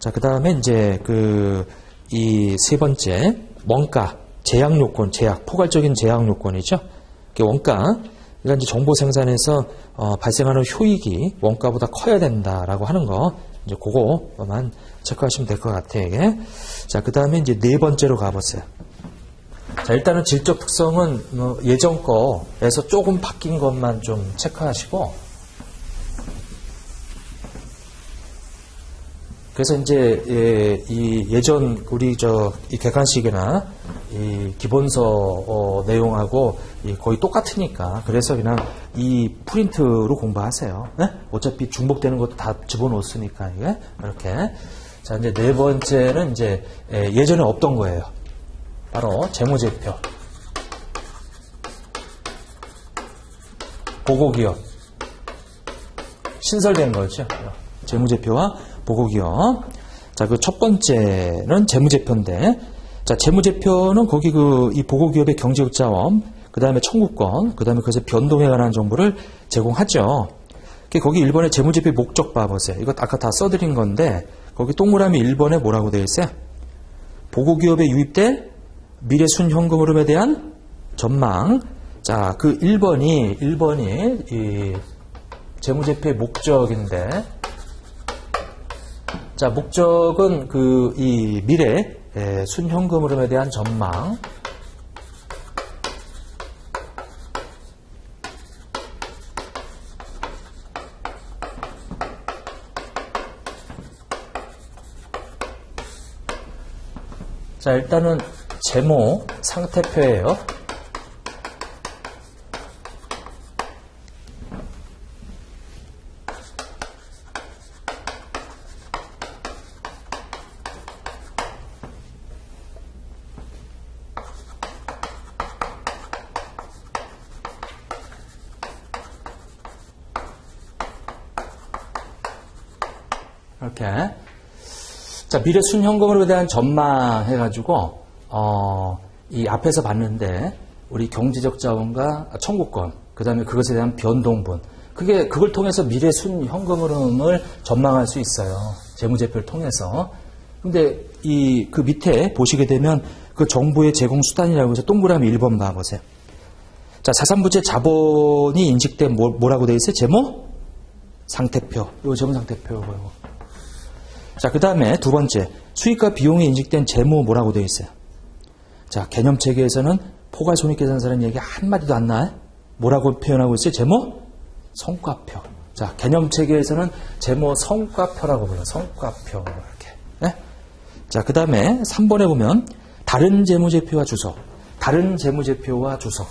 자, 그 다음에 이제 이 세 번째, 원가, 제약 요건, 포괄적인 제약 요건이죠. 원가, 그러니까 이제 정보 생산에서 발생하는 효익이 원가보다 커야 된다라고 하는 거, 이제 그거만 체크하시면 될 것 같아요, 이게. 자, 그 다음에 이제 네 번째로 가보세요. 자, 일단은 질적 특성은 예전 거에서 조금 바뀐 것만 좀 체크하시고, 그래서 이제 이 예전 우리 이 객관식이나 이 기본서 내용하고 거의 똑같으니까, 그래서 그냥 이 프린트로 공부하세요. 네? 어차피 중복되는 것도 다 집어넣었으니까 이게 이렇게. 자, 이제 네 번째는 이제 예전에 없던 거예요. 바로 재무제표, 보고기업, 신설된 거죠. 재무제표와 보고기업. 자, 그 첫 번째는 재무제표인데, 자, 재무제표는 거기 이 보고기업의 경제적 자원, 그 다음에 청구권, 그 다음에 그것의 변동에 관한 정보를 제공하죠. 거기 1번에 재무제표 목적 봐보세요. 이거 아까 다 써드린 건데, 거기 동그라미 1번에 뭐라고 되어 있어요? 보고기업에 유입될 미래 순현금 흐름에 대한 전망. 자, 그 1번이 이 재무제표의 목적인데, 자, 목적은 이 미래 순현금 흐름에 대한 전망. 자, 일단은 재무 상태표예요. 이렇게. 자, 미래 순현금으로 대한 전망 해가지고, 이 앞에서 봤는데, 우리 경제적 자원과 청구권, 그 다음에 그것에 대한 변동분. 그걸 통해서 미래 순현금 흐름을 전망할 수 있어요. 재무제표를 통해서. 근데 그 밑에 보시게 되면 그 정보의 제공 수단이라고 해서 동그라미 1번 봐보세요. 자, 자산부채 자본이 인식된 뭐라고 되어 있어요? 재무 상태표. 이거 재무 상태표고요. 자, 그 다음에 두 번째, 수익과 비용이 인식된 재무 뭐라고 되어 있어요? 자, 개념체계에서는 포괄손익계산서라는 얘기 한마디도 안 나와요? 뭐라고 표현하고 있어요? 재무 성과표. 자, 개념체계에서는 재무 성과표라고 불러요. 성과표. 이렇게. 네? 자, 그 다음에 3번에 보면 다른 재무제표와 주소. 다른 재무제표와 주소.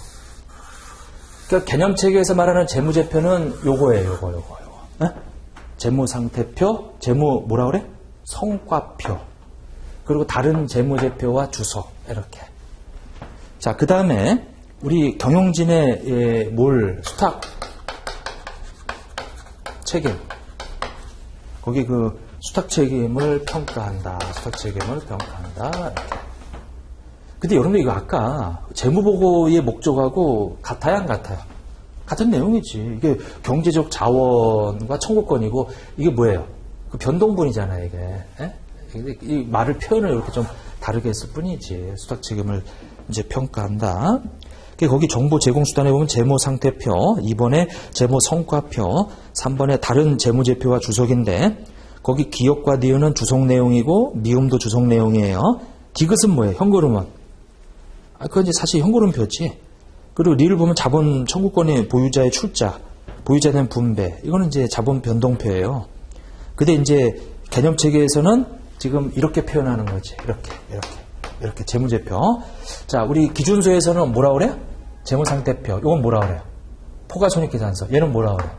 그러니까 개념체계에서 말하는 재무제표는 요거예요. 요거. 네? 재무상태표, 재무 뭐라 그래? 성과표. 그리고 다른 재무제표와 주소. 이렇게. 자, 그 다음에 우리 경영진의 수탁 책임. 거기 수탁 책임을 평가한다. 수탁 책임을 평가한다. 이렇게. 근데 여러분들 이거 아까 재무보고의 목적하고 같아요, 안 같아요? 같은 내용이지. 이게 경제적 자원과 청구권이고, 이게 뭐예요? 그 변동분이잖아요, 이게. 에? 이 말을 표현을 이렇게 좀 다르게 했을 뿐이지. 수탁 책임을 이제 평가한다. 거기 정보 제공 수단에 보면 재무 상태표, 2번에 재무 성과표, 3번에 다른 재무제표와 주석인데, 거기 기억과 니은은 주석 내용이고, 미음도 주석 내용이에요. 디귿은 뭐예요? 현금흐름은? 그건 이제 사실 현금흐름표지. 그리고 리를 보면 자본 청구권의 보유자의 출자, 보유자에 대한 분배, 이거는 이제 자본 변동표예요. 근데 이제 개념 체계에서는 지금 이렇게 표현하는 거지. 이렇게 재무제표. 자, 우리 기준서에서는 뭐라 그래요? 재무상태표. 이건 뭐라 그래요? 포괄손익계산서. 얘는 뭐라 그래요?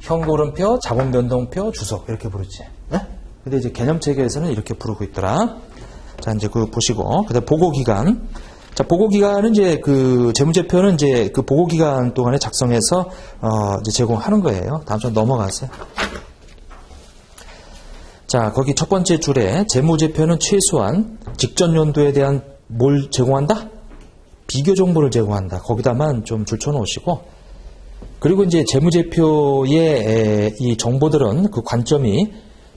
현금흐름표, 자본변동표, 주석. 이렇게 부르지. 네? 근데 이제 개념 체계에서는 이렇게 부르고 있더라. 자, 이제 보시고. 그 다음에 보고기간. 자, 보고기간은 이제 재무제표는 이제 보고기간 동안에 작성해서, 이제 제공하는 거예요. 다음 주 넘어가세요. 자, 거기 첫 번째 줄에 재무제표는 최소한 직전 연도에 대한 뭘 제공한다? 비교 정보를 제공한다. 거기다만 좀 줄쳐놓으시고. 그리고 이제 재무제표의 이 정보들은 그 관점이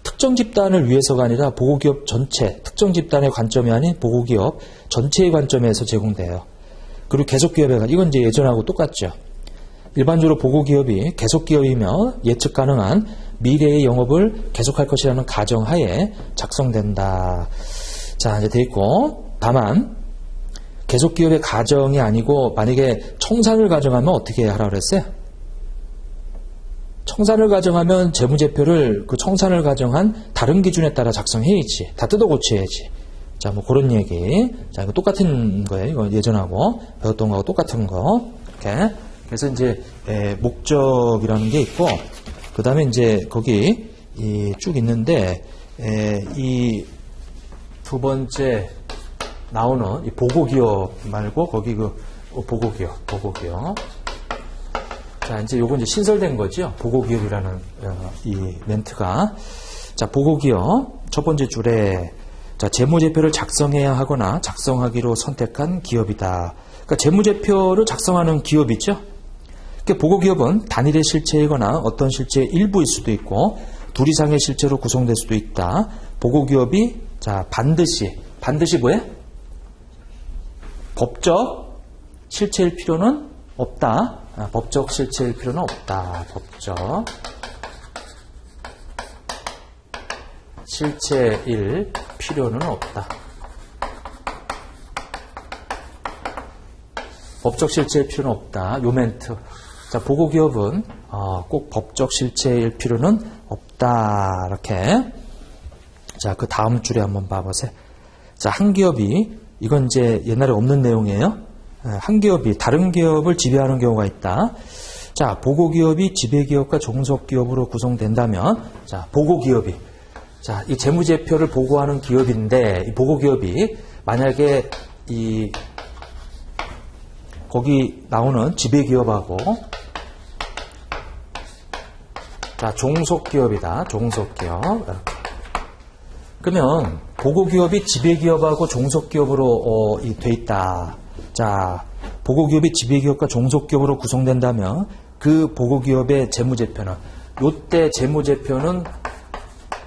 특정 집단을 위해서가 아니라 보고기업 전체, 특정 집단의 관점이 아닌 보고기업 전체의 관점에서 제공돼요. 그리고 계속기업에 관한, 이건 이제 예전하고 똑같죠. 일반적으로 보고기업이 계속기업이며 예측 가능한 미래의 영업을 계속할 것이라는 가정하에 작성된다. 자, 이제 돼 있고, 다만 계속기업의 가정이 아니고 만약에 청산을 가정하면 어떻게 하라고 그랬어요? 청산을 가정하면 재무제표를 그 청산을 가정한 다른 기준에 따라 작성해야지. 다 뜯어 고쳐야지. 자, 뭐 그런 얘기. 자, 이거 똑같은 거예요. 이거 예전하고 배웠던 거하고 똑같은 거. 이렇게. 그래서 이제 목적이라는 게 있고, 그 다음에 이제 거기 쭉 있는데 이 두 번째 나오는 이 보고기업 말고 거기 그 보고기업. 자, 이제 요건 이제 신설된 거죠. 보고기업이라는 이 멘트가. 자, 보고기업 첫 번째 줄에 자, 재무제표를 작성해야 하거나 작성하기로 선택한 기업이다. 그러니까 재무제표를 작성하는 기업이죠. 그러니까 보고기업은 단일의 실체이거나 어떤 실체의 일부일 수도 있고 둘 이상의 실체로 구성될 수도 있다. 보고기업이 자, 반드시 뭐예요? 법적 실체일 필요는 없다. 법적 실체일 필요는 없다. 법적 실체일 필요는 없다. 법적 실체일 필요는 없다. 요 멘트. 자, 보고기업은 꼭 법적 실체일 필요는 없다. 이렇게. 자, 그 다음 줄에 한번 봐보세요. 자, 한 기업이 이건 이제 옛날에 없는 내용이에요. 한 기업이 다른 기업을 지배하는 경우가 있다. 자, 보고기업이 지배기업과 종속기업으로 구성된다면, 자, 보고기업이, 자, 이 재무제표를 보고하는 기업인데, 이 보고기업이 만약에 거기 나오는 지배기업하고, 자, 종속기업이다. 종속기업. 그러면 보고기업이 지배기업하고 종속기업으로 돼 있다. 자, 보고기업이 지배기업과 종속기업으로 구성된다면 그 보고기업의 재무제표는 요때 재무제표는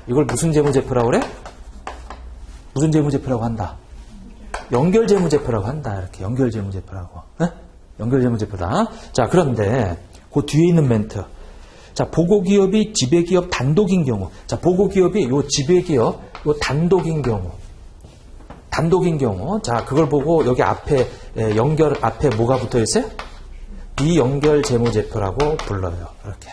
이걸 무슨 재무제표라고 그래? 무슨 재무제표라고 한다? 연결재무제표라고 한다. 이렇게 연결재무제표라고. 연결재무제표다. 자, 그런데 그 뒤에 있는 멘트. 자, 보고기업이 지배기업 단독인 경우. 자, 보고기업이 요 지배기업 요 단독인 경우. 자, 그걸 보고 여기 앞에 연결 앞에 뭐가 붙어 있어요? 비연결 재무제표라고 불러요. 이렇게.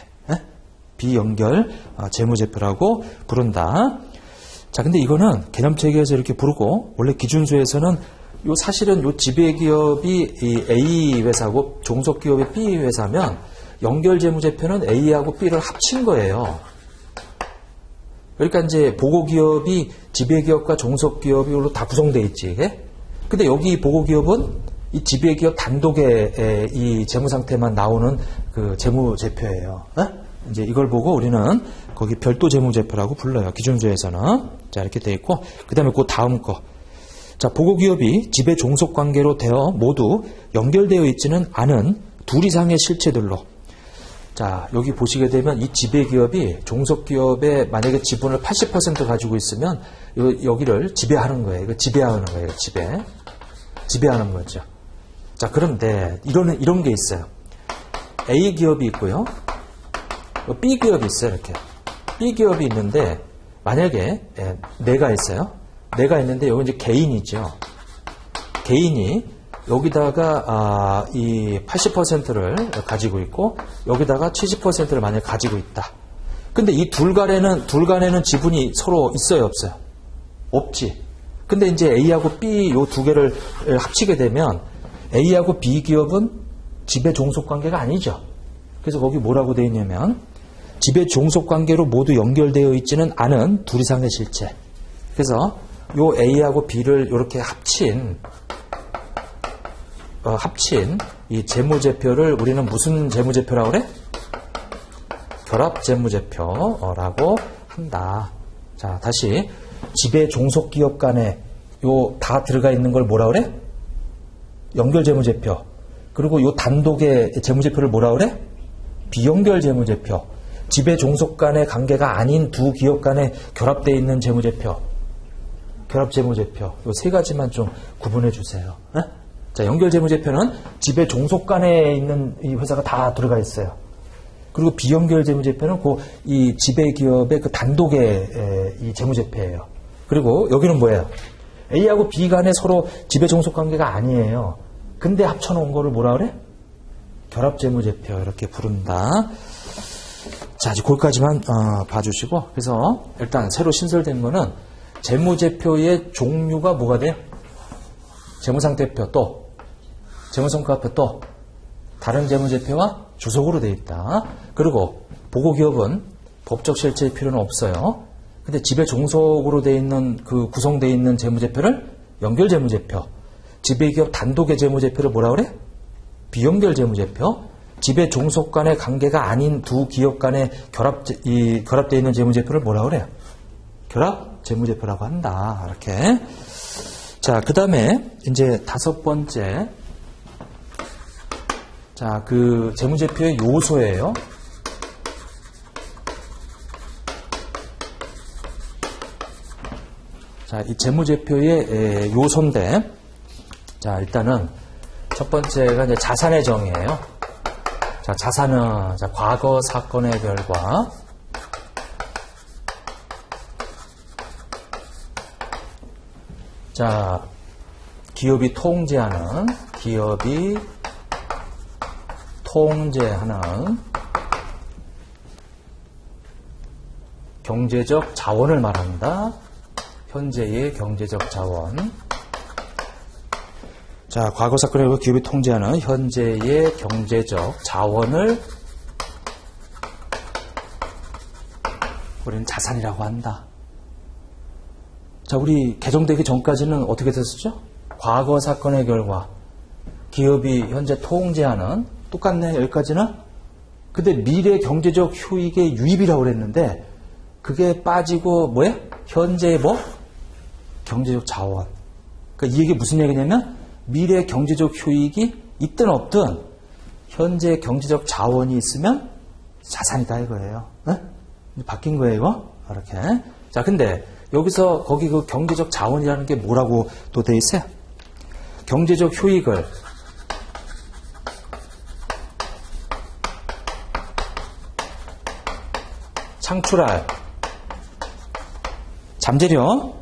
비연결 재무제표라고 부른다. 자, 근데 이거는 개념체계에서 이렇게 부르고 원래 기준수에서는 사실은 요 지배기업이 이 A 회사고 종속기업이 B 회사면 연결 재무제표는 A하고 B를 합친 거예요. 그러니까 이제 보고기업이 지배기업과 종속기업으로 다 구성되어 있지. 이게? 근데 여기 보고기업은 이 지배기업 단독의 이 재무상태만 나오는 그 재무제표예요. 이제 이걸 보고 우리는 거기 별도 재무제표라고 불러요. 기준수에서는. 자, 이렇게 되어 있고. 그 다음에 그 다음 거. 자, 보고기업이 지배 종속 관계로 되어 모두 연결되어 있지는 않은 둘 이상의 실체들로. 자, 여기 보시게 되면 이 지배기업이 종속기업에 만약에 지분을 80% 가지고 있으면 여기를 지배하는 거예요. 이거 지배하는 거예요. 지배하는 거죠. 자, 그런데 이런 게 있어요. A 기업이 있고요. B 기업이 있어요. 이렇게. B 기업이 있는데 만약에 내가 있어요. 내가 있는데 여기 이제 개인이죠. 개인이 여기다가 이 80%를 가지고 있고 여기다가 70%를 만약에 가지고 있다. 근데 이 둘 간에는 지분이 서로 있어요, 없어요? 없지. 근데 이제 A하고 B 요 두 개를 합치게 되면 A하고 B 기업은 지배 종속 관계가 아니죠. 그래서 거기 뭐라고 되어 있냐면 지배 종속 관계로 모두 연결되어 있지는 않은 둘 이상의 실체. 그래서 요 A하고 B를 이렇게 합친 이 재무제표를 우리는 무슨 재무제표라고 그래? 결합재무제표라고 한다. 자, 다시 지배 종속기업 간에 요 다 들어가 있는 걸 뭐라 그래? 연결재무제표. 그리고 요 단독의 재무제표를 뭐라 그래? 비연결재무제표. 지배 종속 간의 관계가 아닌 두 기업 간에 결합되어 있는 재무제표. 결합 재무제표. 이 세 가지만 좀 구분해 주세요. 네? 자, 연결 재무제표는 지배 종속 간에 있는 이 회사가 다 들어가 있어요. 그리고 비연결 재무제표는 이 지배 기업의 그 단독의 이 재무제표예요. 그리고 여기는 뭐예요? A하고 B 간에 서로 지배 종속 관계가 아니에요. 근데 합쳐놓은 거를 뭐라 그래? 결합 재무제표 이렇게 부른다. 자, 이제 거기까지만 봐주시고, 그래서 일단 새로 신설된 거는 재무제표의 종류가 뭐가 돼요? 재무상태표 또 재무성과표 또 다른 재무제표와 주석으로 되어 있다. 그리고 보고기업은 법적 실체의 필요는 없어요. 근데 지배 종속으로 되어 있는 그 구성되어 있는 재무제표를 연결 재무제표, 지배기업 단독의 재무제표를 뭐라 그래? 비연결 재무제표, 지배 종속 간의 관계가 아닌 두 기업 간의 결합되어 있는 재무제표를 뭐라 그래요? 결합 재무제표라고 한다. 이렇게. 자, 그 다음에 이제 다섯 번째. 자, 그 재무제표의 요소예요. 자, 이 재무제표의 요소인데, 자, 일단은 첫 번째가 이제 자산의 정의예요. 자, 자산은 자, 과거 사건의 결과, 자, 기업이 통제하는 경제적 자원을 말한다. 현재의 경제적 자원. 자, 과거 사건에 의해 기업이 통제하는 현재의 경제적 자원을 우리는 자산이라고 한다. 자, 우리 개정되기 전까지는 어떻게 됐었죠? 과거 사건의 결과 기업이 현재 통제하는, 똑같네 여기까지는. 근데 미래 경제적 효익의 유입이라고 그랬는데 그게 빠지고 뭐예요? 현재의 뭐? 경제적 자원. 그러니까 이 얘기 무슨 얘기냐면 미래 경제적 효익이 있든 없든 현재 경제적 자원이 있으면 자산이다 이거예요. 네? 바뀐 거예요 이거? 이렇게. 자, 근데 여기서 거기 그 경제적 자원이라는 게 뭐라고 또 돼 있어요? 경제적 효익을 창출할 잠재력.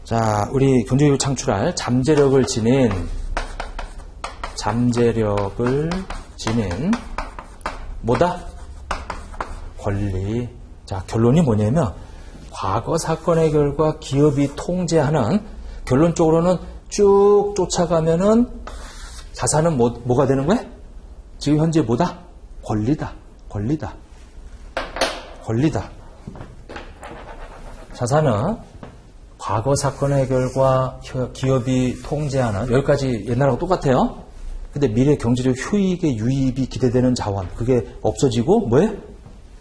자, 우리 경제효익을 창출할 잠재력을 지닌 뭐다? 권리. 자, 결론이 뭐냐면 과거 사건의 결과 기업이 통제하는, 결론적으로는 쭉 쫓아가면은 자산은 뭐가 되는 거야? 지금 현재 뭐다? 권리다. 자산은 과거 사건의 결과 기업이 통제하는, 여기까지 옛날하고 똑같아요. 근데 미래 경제적 효익의 유입이 기대되는 자원, 그게 없어지고 뭐예요?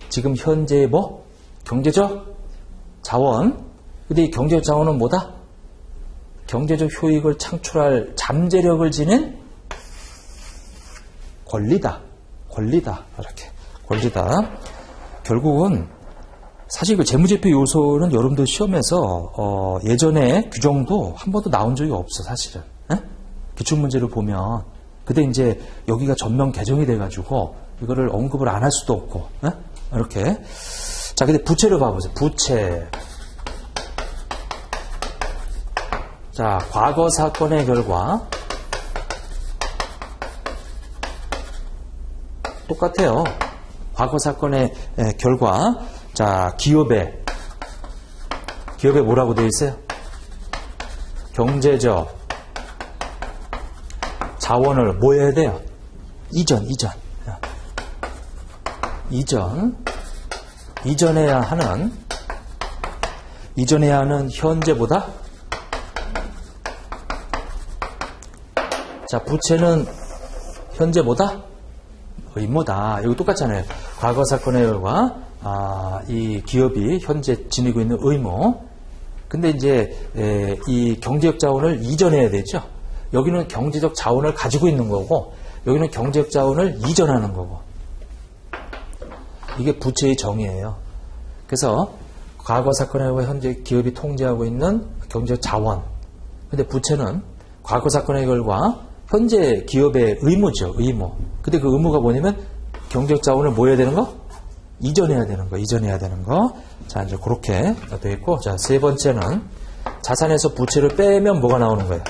지금 현재의 뭐? 경제적 자원. 근데 이 경제적 자원은 뭐다? 경제적 효익을 창출할 잠재력을 지닌 권리다. 이렇게. 권리다. 결국은 사실 그 재무제표 요소는 여러분들 시험에서 예전에 규정도 한 번도 나온 적이 없어 사실은. 기출문제를 보면. 근데 이제 여기가 전면 개정이 돼가지고 이거를 언급을 안 할 수도 없고. 이렇게. 자, 근데 부채를 봐보세요. 부채. 자, 과거 사건의 결과 똑같아요. 과거 사건의 결과. 자, 기업에 뭐라고 되어 있어요? 경제적 자원을 뭐 해야 돼요? 이전해야 하는 현재보다. 자, 부채는 현재보다 의무다. 이거 똑같잖아요. 과거 사건의 결과 이 기업이 현재 지니고 있는 의무. 근데 이제 이 경제적 자원을 이전해야 되죠. 여기는 경제적 자원을 가지고 있는 거고, 여기는 경제적 자원을 이전하는 거고. 이게 부채의 정의예요. 그래서 과거 사건과 현재 기업이 통제하고 있는 경제적 자원. 근데 부채는 과거 사건의 결과 현재 기업의 의무죠. 의무. 근데 그 의무가 뭐냐면 경제적 자원을 뭐 해야 되는 거? 이전해야 되는 거. 이전해야 되는 거. 자, 이제 그렇게 되어 있고. 자, 세 번째는 자산에서 부채를 빼면 뭐가 나오는 거예요?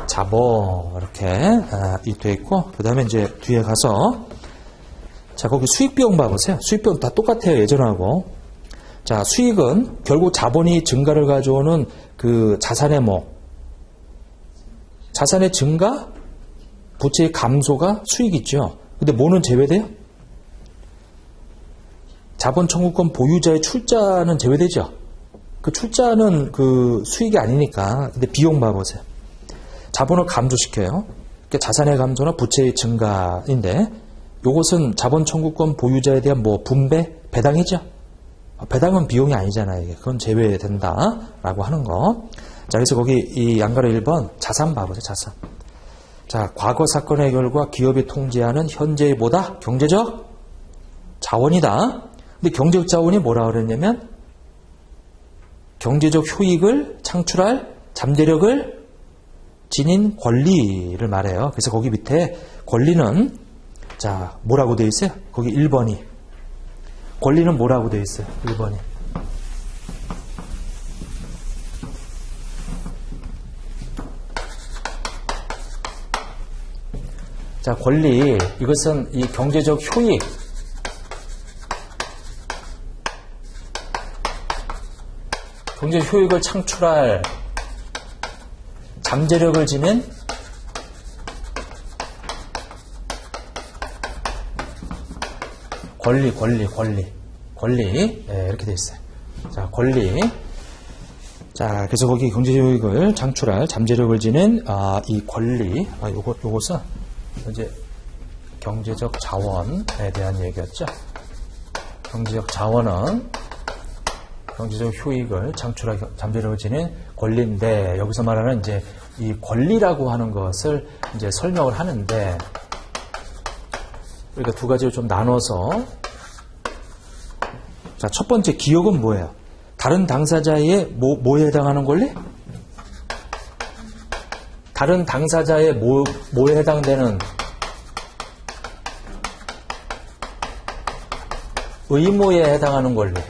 자본. 이렇게 되어 있고. 그 다음에 이제 뒤에 가서 자, 거기 수익비용 봐보세요. 수익비용 다 똑같아요. 예전하고. 자, 수익은 결국 자본이 증가를 가져오는 그 자산의 목. 자산의 증가, 부채의 감소가 수익이죠. 근데 뭐는 제외돼요? 자본 청구권 보유자의 출자는 제외되죠. 그 출자는 그 수익이 아니니까. 근데 비용 봐보세요. 자본을 감소시켜요. 그러니까 자산의 감소나 부채의 증가인데 이것은 자본 청구권 보유자에 대한 뭐 분배, 배당이죠. 배당은 비용이 아니잖아요. 이게. 그건 제외된다라고 하는 거. 자, 그래서 거기 이 양가로 1번 자산 봐보세요. 자산. 자, 과거 사건의 결과 기업이 통제하는 현재의 뭐다? 경제적 자원이다. 근데 경제적 자원이 뭐라 그랬냐면 경제적 효익을 창출할 잠재력을 지닌 권리를 말해요. 그래서 거기 밑에 권리는 자, 뭐라고 되어 있어요? 거기 1번이. 권리는 뭐라고 되어 있어요? 1번이. 자, 권리. 이것은 이 경제적 효익. 경제적 효익을 창출할 잠재력을 지닌 권리. 네, 이렇게 되어 있어요. 자, 권리. 자, 그래서 거기 경제적 효익을 창출할 잠재력을 지닌 이 권리. 요것은 이제 경제적 자원에 대한 얘기였죠. 경제적 자원은 경제적 효익을 창출할 잠재력을 지닌 권리인데 여기서 말하는 이제 이 권리라고 하는 것을 이제 설명을 하는데 그러니까 두 가지로 좀 나눠서 자, 첫 번째 기업은 뭐예요? 다른 당사자의 뭐에 해당하는 권리? 다른 당사자의 뭐에 해당되는 의무에 해당하는 권리.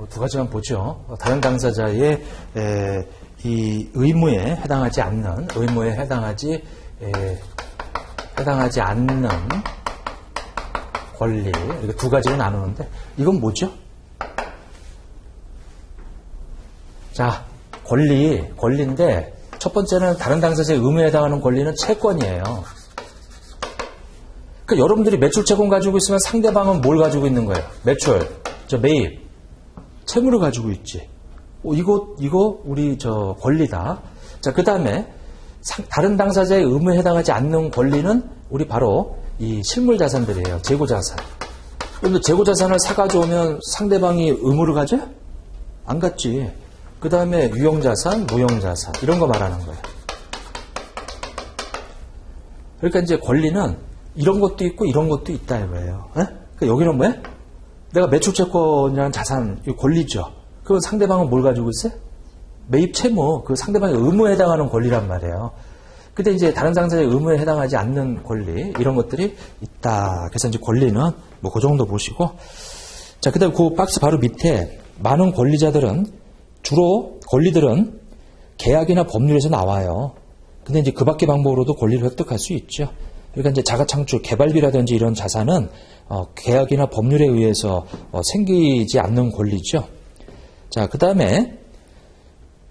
두 가지만 보죠. 다른 당사자의 이 의무에 해당하지 않는 권리. 이렇게 두 가지로 나누는데 이건 뭐죠? 자, 권리인데 첫 번째는 다른 당사자의 의무에 해당하는 권리는 채권이에요. 그러니까 여러분들이 매출 채권 가지고 있으면 상대방은 뭘 가지고 있는 거예요? 매출, 매입, 채무를 가지고 있지. 이거 우리 권리다. 자, 그 다음에 다른 당사자의 의무에 해당하지 않는 권리는 우리 바로 이 실물 자산들이에요. 재고 자산. 그런데 재고 자산을 사가져오면 상대방이 의무를 가져요? 안 갖지. 그 다음에 유형 자산, 무형 자산 이런 거 말하는 거예요. 그러니까 이제 권리는 이런 것도 있고 이런 것도 있다 이거예요. 그러니까 여기는 뭐야? 내가 매출 채권이라는 자산, 이 권리죠. 그럼 상대방은 뭘 가지고 있어요? 매입 채무, 그 상대방의 의무에 해당하는 권리란 말이에요. 근데 이제 다른 당사자의 의무에 해당하지 않는 권리, 이런 것들이 있다. 그래서 이제 권리는 뭐 그 정도 보시고. 자, 그 다음에 그 박스 바로 밑에 많은 권리들은 계약이나 법률에서 나와요. 근데 이제 그 밖의 방법으로도 권리를 획득할 수 있죠. 그러니까 이제 자가창출, 개발비라든지 이런 자산은 계약이나 법률에 의해서 생기지 않는 권리죠. 자, 그 다음에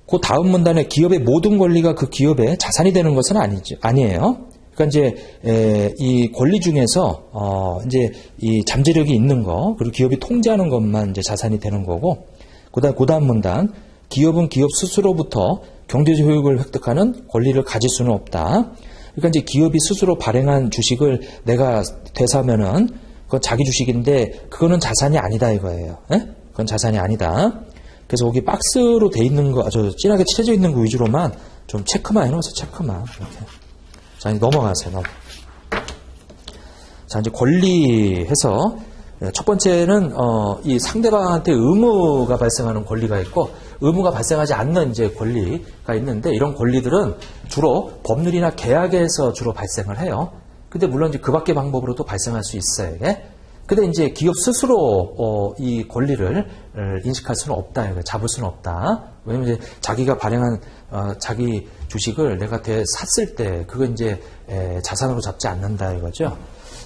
그 다음 문단에 기업의 모든 권리가 그 기업의 자산이 되는 것은 아니에요. 그러니까 이제 이 권리 중에서 이제 이 잠재력이 있는 거 그리고 기업이 통제하는 것만 이제 자산이 되는 거고, 그 다음 문단 기업은 기업 스스로부터 경제적 효익을 획득하는 권리를 가질 수는 없다. 그러니까 이제 기업이 스스로 발행한 주식을 내가 되사면은 그건 자기 주식인데 그거는 자산이 아니다 이거예요. 그건 자산이 아니다. 그래서 거기 박스로 돼 있는 거, 진하게 칠해져 있는 거 위주로만 좀 체크만 해놓으세요. 체크만. 이렇게. 자, 이제 넘어가세요. 자, 이제 권리해서 첫 번째는 이 상대방한테 의무가 발생하는 권리가 있고 의무가 발생하지 않는 이제 권리가 있는데 이런 권리들은 주로 법률이나 계약에서 주로 발생을 해요. 근데 물론 이제 그 밖의 방법으로도 발생할 수 있어요. 이게. 근데 이제 기업 스스로 이 권리를 인식할 수는 없다. 이거 잡을 수는 없다. 왜냐면 이제 자기가 발행한 자기 주식을 내가 샀을 때 그거 이제 자산으로 잡지 않는다 이거죠.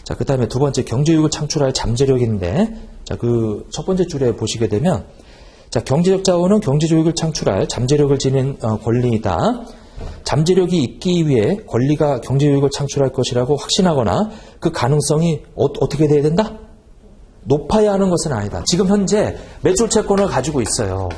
자, 그 다음에 두 번째 경제유익을 창출할 잠재력인데, 자, 그 첫 번째 줄에 보시게 되면, 자, 경제적 자원은 경제조익을 창출할 잠재력을 지닌 권리이다. 잠재력이 있기 위해 권리가 경제유익을 창출할 것이라고 확신하거나 그 가능성이 어떻게 돼야 된다? 높아야 하는 것은 아니다. 지금 현재 매출 채권을 가지고 있어요.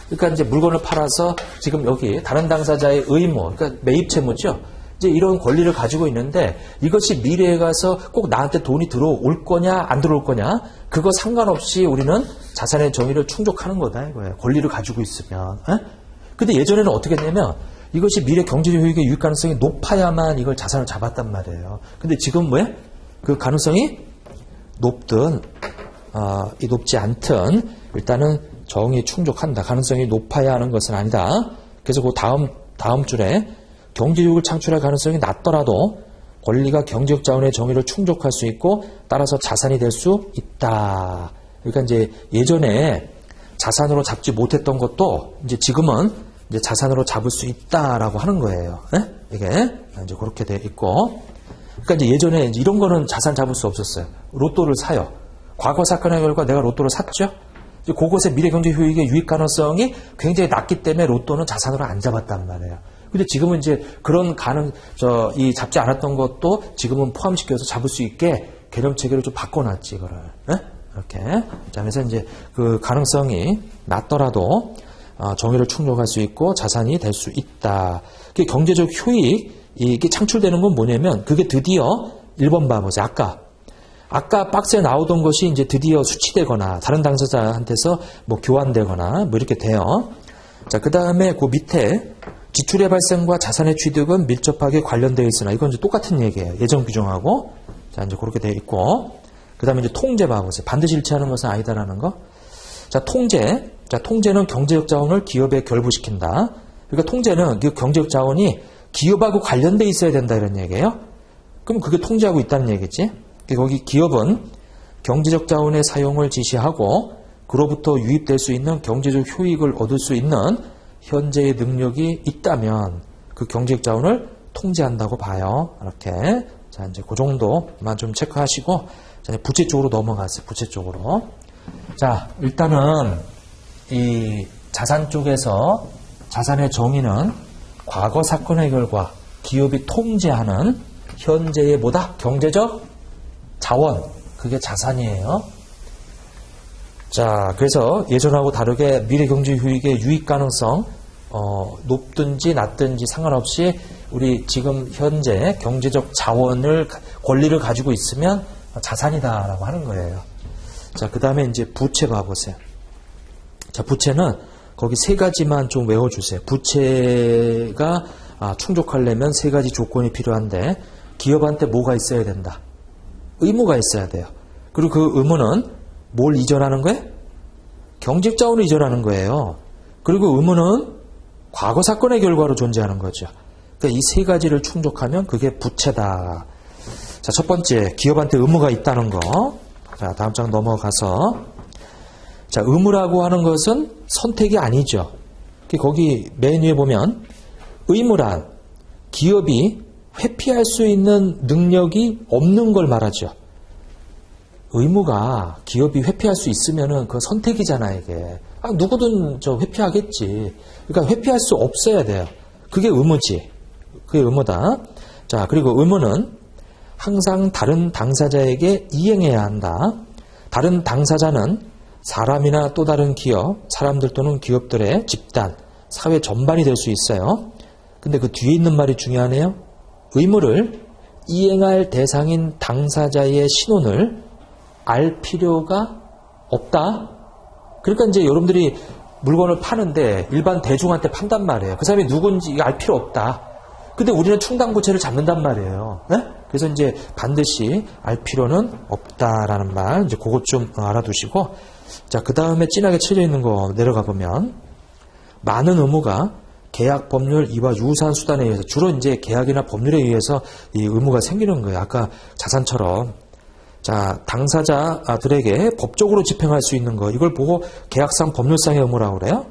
그러니까 이제 물건을 팔아서 지금 여기 다른 당사자의 의무, 그러니까 매입 채무죠. 이제 이런 권리를 가지고 있는데 이것이 미래에 가서 꼭 나한테 돈이 들어올 거냐 안 들어올 거냐 그거 상관없이 우리는 자산의 정의를 충족하는 거다 이거예요. 권리를 가지고 있으면. 에? 근데 예전에는 어떻게 했냐면 이것이 미래 경제적 효익의 유익 가능성이 높아야만 이걸 자산을 잡았단 말이에요. 근데 지금 왜? 그 가능성이 높든 높지 않든 일단은 정의 충족한다. 가능성이 높아야 하는 것은 아니다. 그래서 그 다음 줄에 경제유익을 창출할 가능성이 낮더라도 권리가 경제적 자원의 정의를 충족할 수 있고 따라서 자산이 될 수 있다. 그러니까 이제 예전에 자산으로 잡지 못했던 것도 이제 지금은 이제 자산으로 잡을 수 있다라고 하는 거예요. 네? 이게 이제 그렇게 돼 있고, 그러니까 이제 예전에 이제 이런 거는 자산 잡을 수 없었어요. 로또를 사요. 과거 사건의 결과 내가 로또를 샀죠. 이제 그것의 미래 경제 효익의 유익 가능성이 굉장히 낮기 때문에 로또는 자산으로 안 잡았단 말이에요. 근데 지금은 이제 그런 이 잡지 않았던 것도 지금은 포함시켜서 잡을 수 있게 개념 체계를 좀 바꿔놨지, 이거를. 네? 이렇게. 자, 그래서 이제 그 가능성이 낮더라도 정의를 충족할 수 있고 자산이 될 수 있다. 그게 경제적 효익, 이게 창출되는 건 뭐냐면 그게 드디어 1번 봐보세요. 아까 박스에 나오던 것이 이제 드디어 수치되거나 다른 당사자한테서 뭐 교환되거나 뭐 이렇게 돼요. 자, 그 다음에 그 밑에 지출의 발생과 자산의 취득은 밀접하게 관련되어 있으나 이건 이제 똑같은 얘기예요. 예정 규정하고. 자, 이제 그렇게 되어 있고. 그 다음에 이제 통제 봐보세요. 반드시 일치하는 것은 아니다라는 거. 자, 통제. 자, 통제는 경제적 자원을 기업에 결부시킨다. 그러니까 통제는 그 경제적 자원이 기업하고 관련되어 있어야 된다 이런 얘기예요. 그럼 그게 통제하고 있다는 얘기지. 거기 기업은 경제적 자원의 사용을 지시하고 그로부터 유입될 수 있는 경제적 효익을 얻을 수 있는 현재의 능력이 있다면 그 경제적 자원을 통제한다고 봐요. 이렇게. 자, 이제 그 정도만 좀 체크하시고, 자, 부채 쪽으로 넘어가세요. 부채 쪽으로. 자, 일단은 이 자산 쪽에서 자산의 정의는 과거 사건의 결과 기업이 통제하는 현재의 뭐다? 경제적 자원. 그게 자산이에요. 자, 그래서 예전하고 다르게 미래 경제 효익의 유익 가능성 높든지 낮든지 상관없이 우리 지금 현재 경제적 자원을 권리를 가지고 있으면 자산이다라고 하는 거예요. 자, 그 다음에 이제 부채 봐보세요. 자, 부채는 거기 세 가지만 좀 외워주세요. 부채가 충족하려면 세 가지 조건이 필요한데 기업한테 뭐가 있어야 된다? 의무가 있어야 돼요. 그리고 그 의무는 뭘 이전하는 거예요? 경제적 자원을 이전하는 거예요. 그리고 의무는 과거 사건의 결과로 존재하는 거죠. 그러니까 이 세 가지를 충족하면 그게 부채다. 자, 첫 번째, 기업한테 의무가 있다는 거. 자, 다음 장 넘어가서. 자, 의무라고 하는 것은 선택이 아니죠. 거기 맨 위에 보면 의무란 기업이 회피할 수 있는 능력이 없는 걸 말하죠. 의무가 기업이 회피할 수 있으면은 그 선택이잖아, 이게. 누구든 회피하겠지. 그러니까 회피할 수 없어야 돼요. 그게 의무지. 그게 의무다. 자, 그리고 의무는 항상 다른 당사자에게 이행해야 한다. 다른 당사자는 사람이나 또 다른 기업, 사람들 또는 기업들의 집단, 사회 전반이 될 수 있어요. 근데 그 뒤에 있는 말이 중요하네요. 의무를 이행할 대상인 당사자의 신원을 알 필요가 없다. 그러니까 이제 여러분들이 물건을 파는데 일반 대중한테 판단 말이에요. 그 사람이 누군지 알 필요 없다. 근데 우리는 충당부채를 잡는단 말이에요. 네? 그래서 이제 반드시 알 필요는 없다라는 말, 이제 그것 좀 알아두시고, 자, 그 다음에 진하게 쳐져 있는 거 내려가 보면, 많은 의무가 계약, 법률, 이와 유사한 수단에 의해서, 주로 이제 계약이나 법률에 의해서 이 의무가 생기는 거예요. 아까 자산처럼. 자, 당사자들에게 법적으로 집행할 수 있는 거, 이걸 보고 계약상, 법률상의 의무라고 그래요.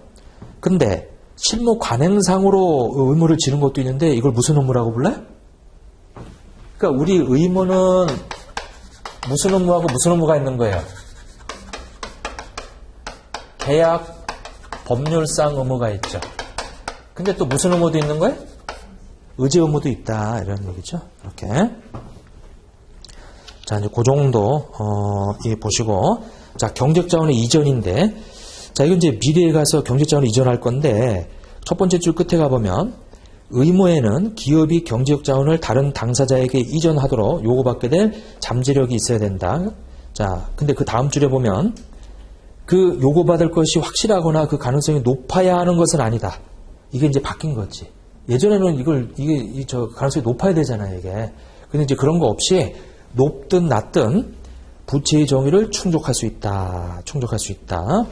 근데 실무 관행상으로 의무를 지는 것도 있는데 이걸 무슨 의무라고 불러요? 그러니까 우리 의무는 무슨 의무하고 무슨 의무가 있는 거예요? 계약, 법률상 의무가 있죠. 근데 또 무슨 의무도 있는 거예요? 의제 의무도 있다, 이런 얘기죠. 이렇게. 자, 이제 그 정도 보시고, 자, 경제자원의 이전인데, 자, 이건 이제 미래에 가서 경제자원을 이전할 건데, 첫 번째 줄 끝에 가보면, 의무에는 기업이 경제적 자원을 다른 당사자에게 이전하도록 요구받게 될 잠재력이 있어야 된다. 자, 근데 그 다음 줄에 보면, 그 요구받을 것이 확실하거나 그 가능성이 높아야 하는 것은 아니다. 이게 이제 바뀐 거지. 예전에는 이게 가능성이 높아야 되잖아요, 이게. 근데 이제 그런 거 없이, 높든 낮든 부채의 정의를 충족할 수 있다. 충족할 수 있다.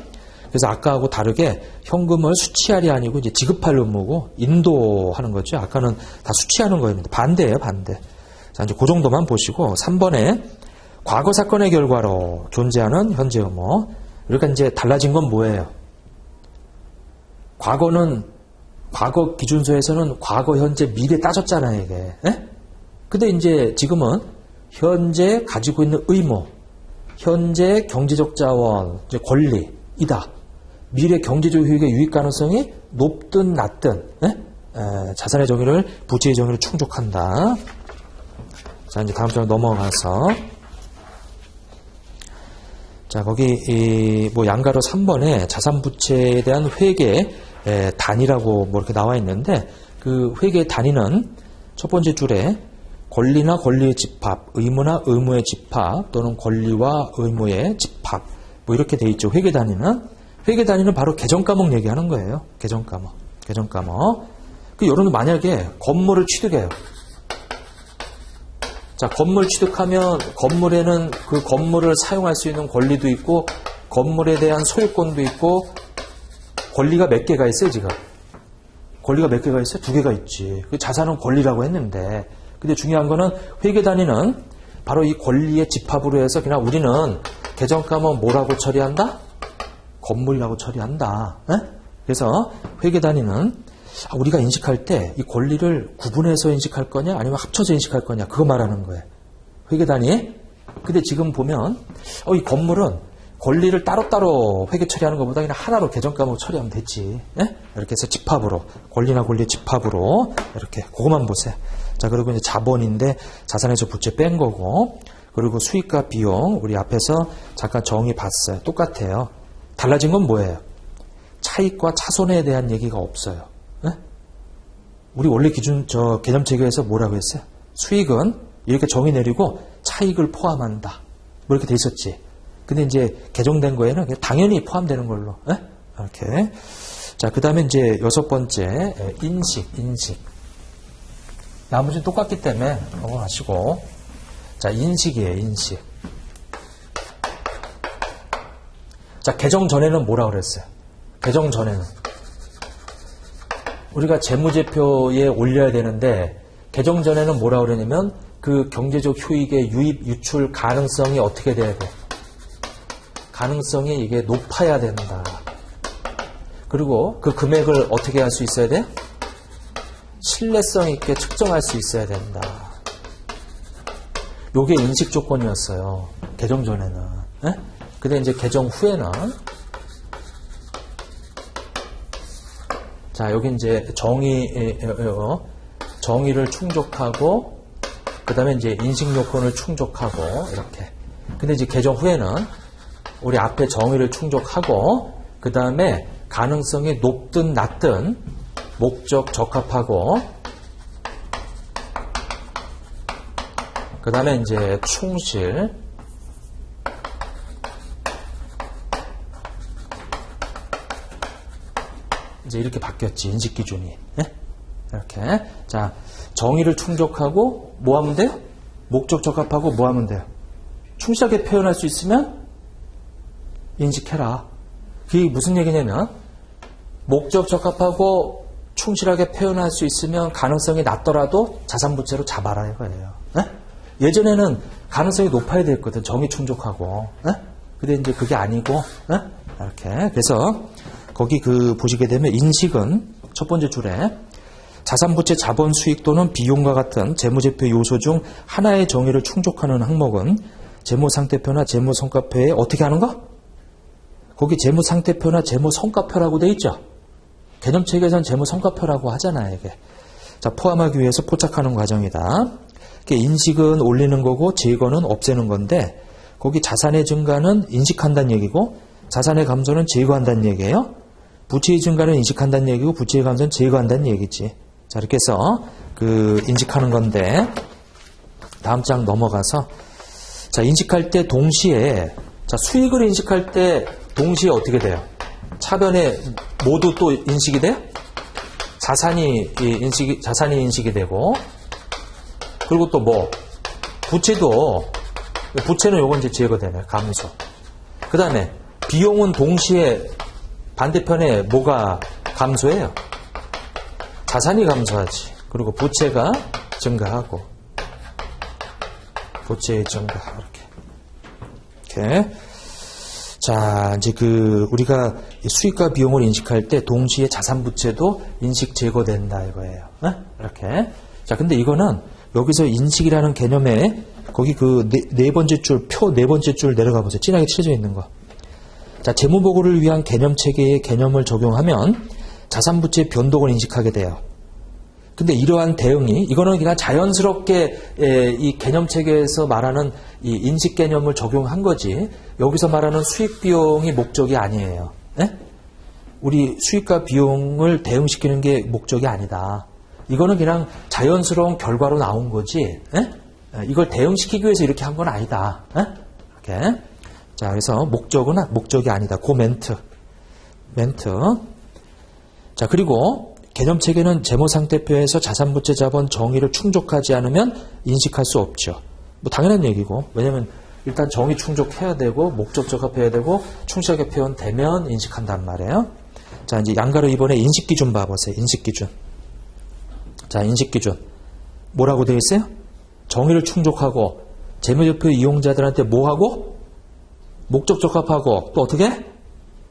그래서 아까하고 다르게 현금을 수취할이 아니고 이제 지급할 의무고 인도하는 거죠. 아까는 다 수취하는 거였는데 반대예요, 반대. 자, 이제 그 정도만 보시고 3번에 과거 사건의 결과로 존재하는 현재 의무. 그러니까 이제 달라진 건 뭐예요? 과거 기준서에서는 과거, 현재, 미래 따졌잖아요, 이게. 예? 근데 이제 지금은 현재 가지고 있는 의무, 현재 경제적 자원, 이제 권리이다. 미래 경제적 효익의 유익 가능성이 높든 낮든 자산의 정의를, 부채의 정의를 충족한다. 자, 이제 다음 장으로 넘어가서 자, 거기 뭐 양가로 3번에 자산 부채에 대한 회계 단위라고 뭐 이렇게 나와 있는데 그 회계 단위는 첫 번째 줄에 권리나 권리의 집합, 의무나 의무의 집합 또는 권리와 의무의 집합 뭐 이렇게 돼 있죠. 회계 단위는 바로 개정 과목 얘기하는 거예요. 개정 과목. 그 여러분 만약에 건물을 취득해요. 자, 건물 취득하면 건물에는 그 건물을 사용할 수 있는 권리도 있고 건물에 대한 소유권도 있고 권리가 몇 개가 있어요, 지금? 권리가 몇 개가 있어요? 2개가 있지. 그 자산은 권리라고 했는데 근데 중요한 거는 회계 단위는 바로 이 권리의 집합으로 해서 그냥 우리는 개정 과목 뭐라고 처리한다? 건물이라고 처리한다. 에? 그래서 회계 단위는 우리가 인식할 때 이 권리를 구분해서 인식할 거냐 아니면 합쳐서 인식할 거냐 그거 말하는 거예요. 회계 단위. 근데 지금 보면 이 건물은 권리를 따로따로 회계 처리하는 것보다 그냥 하나로 개정 과목 처리하면 됐지. 에? 이렇게 해서 집합으로 권리나 권리 집합으로 이렇게 그것만 보세요. 자, 그리고 이제 자본인데 자산에서 부채 뺀 거고 그리고 수익과 비용 우리 앞에서 잠깐 정의 봤어요. 똑같아요. 달라진 건 뭐예요? 차익과 차손에 대한 얘기가 없어요. 에? 우리 원래 기준 개념 체계에서 뭐라고 했어요? 수익은 이렇게 정의 내리고 차익을 포함한다. 뭐 이렇게 돼 있었지. 근데 이제 개정된 거에는 당연히 포함되는 걸로. 에? 이렇게. 자, 그 다음에 이제 6번째 인식. 나머지는 똑같기 때문에 넘어가시고. 자, 인식이에요, 인식. 자, 개정 전에는 뭐라 그랬어요? 개정 전에는. 우리가 재무제표에 올려야 되는데, 개정 전에는 뭐라 그러냐면, 그 경제적 효익의 유입, 유출 가능성이 어떻게 돼야 돼? 가능성이 이게 높아야 된다. 그리고 그 금액을 어떻게 할 수 있어야 돼? 신뢰성 있게 측정할 수 있어야 된다. 요게 인식 조건이었어요. 개정 전에는. 에? 근데 이제 개정 후에는 자, 여기 이제 정의를 충족하고 그 다음에 이제 인식 요건을 충족하고 이렇게. 근데 이제 개정 후에는 우리 앞에 정의를 충족하고 그 다음에 가능성이 높든 낮든 목적 적합하고 그 다음에 이제 충실 이제 이렇게 바뀌었지 인식 기준이. 네? 이렇게. 자, 정의를 충족하고 뭐 하면 돼요? 목적 적합하고 뭐 하면 돼요? 충실하게 표현할 수 있으면 인식해라. 그게 무슨 얘기냐면 목적 적합하고 충실하게 표현할 수 있으면 가능성이 낮더라도 자산부채로 잡아라 이거예요. 네? 예전에는 가능성이 높아야 됐거든. 정의 충족하고. 네? 근데 이제 그게 아니고 네? 이렇게. 그래서 거기 보시게 되면 인식은 첫 번째 줄에 자산부채 자본 수익 또는 비용과 같은 재무제표 요소 중 하나의 정의를 충족하는 항목은 재무상태표나 재무성과표에 어떻게 하는 거? 거기 재무상태표나 재무성과표라고 돼 있죠. 개념책에서는 재무성과표라고 하잖아요. 이게. 자, 포함하기 위해서 포착하는 과정이다. 인식은 올리는 거고 제거는 없애는 건데 거기 자산의 증가는 인식한다는 얘기고 자산의 감소는 제거한다는 얘기예요. 부채의 증가는 인식한다는 얘기고 부채의 감소는 제거한다는 얘기지. 자, 이렇게 해서 인식하는 건데 다음 장 넘어가서 자, 인식할 때 동시에 자, 수익을 인식할 때 동시에 어떻게 돼요? 차변에 모두 또 인식이 돼요? 자산이 인식이 되고 그리고 또 뭐 부채는 요건 이제 제거되네. 감소. 그 다음에 비용은 동시에 반대편에 뭐가 감소해요? 자산이 감소하지. 그리고 부채가 증가하고 부채의 증가 이렇게. 자, 이제 우리가 수익과 비용을 인식할 때 동시에 자산 부채도 인식 제거된다 이거예요. 이렇게. 자, 근데 이거는 여기서 인식이라는 개념에 거기 네 번째 줄, 표 네 번째 줄 내려가 보세요. 진하게 칠해져 있는 거. 자, 재무보고를 위한 개념 체계의 개념을 적용하면 자산 부채 변동을 인식하게 돼요. 근데 이러한 대응이 이거는 그냥 자연스럽게 이 개념 체계에서 말하는 이 인식 개념을 적용한 거지. 여기서 말하는 수익 비용이 목적이 아니에요. 네? 우리 수익과 비용을 대응시키는 게 목적이 아니다. 이거는 그냥 자연스러운 결과로 나온 거지. 네? 이걸 대응시키기 위해서 이렇게 한 건 아니다. 네? 이렇게. 자, 그래서 목적이 아니다. 그 멘트. 자, 그리고 개념 체계는 재무상태표에서 자산부채 자본 정의를 충족하지 않으면 인식할 수 없죠. 뭐 당연한 얘기고. 왜냐면 일단 정의 충족해야 되고 목적 적합해야 되고 충실하게 표현되면 인식한단 말이에요. 자, 이제 양가로 이번에 인식 기준 봐보세요. 인식 기준. 자, 인식 기준. 뭐라고 되어 있어요? 정의를 충족하고 재무제표 이용자들한테 뭐 하고? 목적 적합하고 또 어떻게?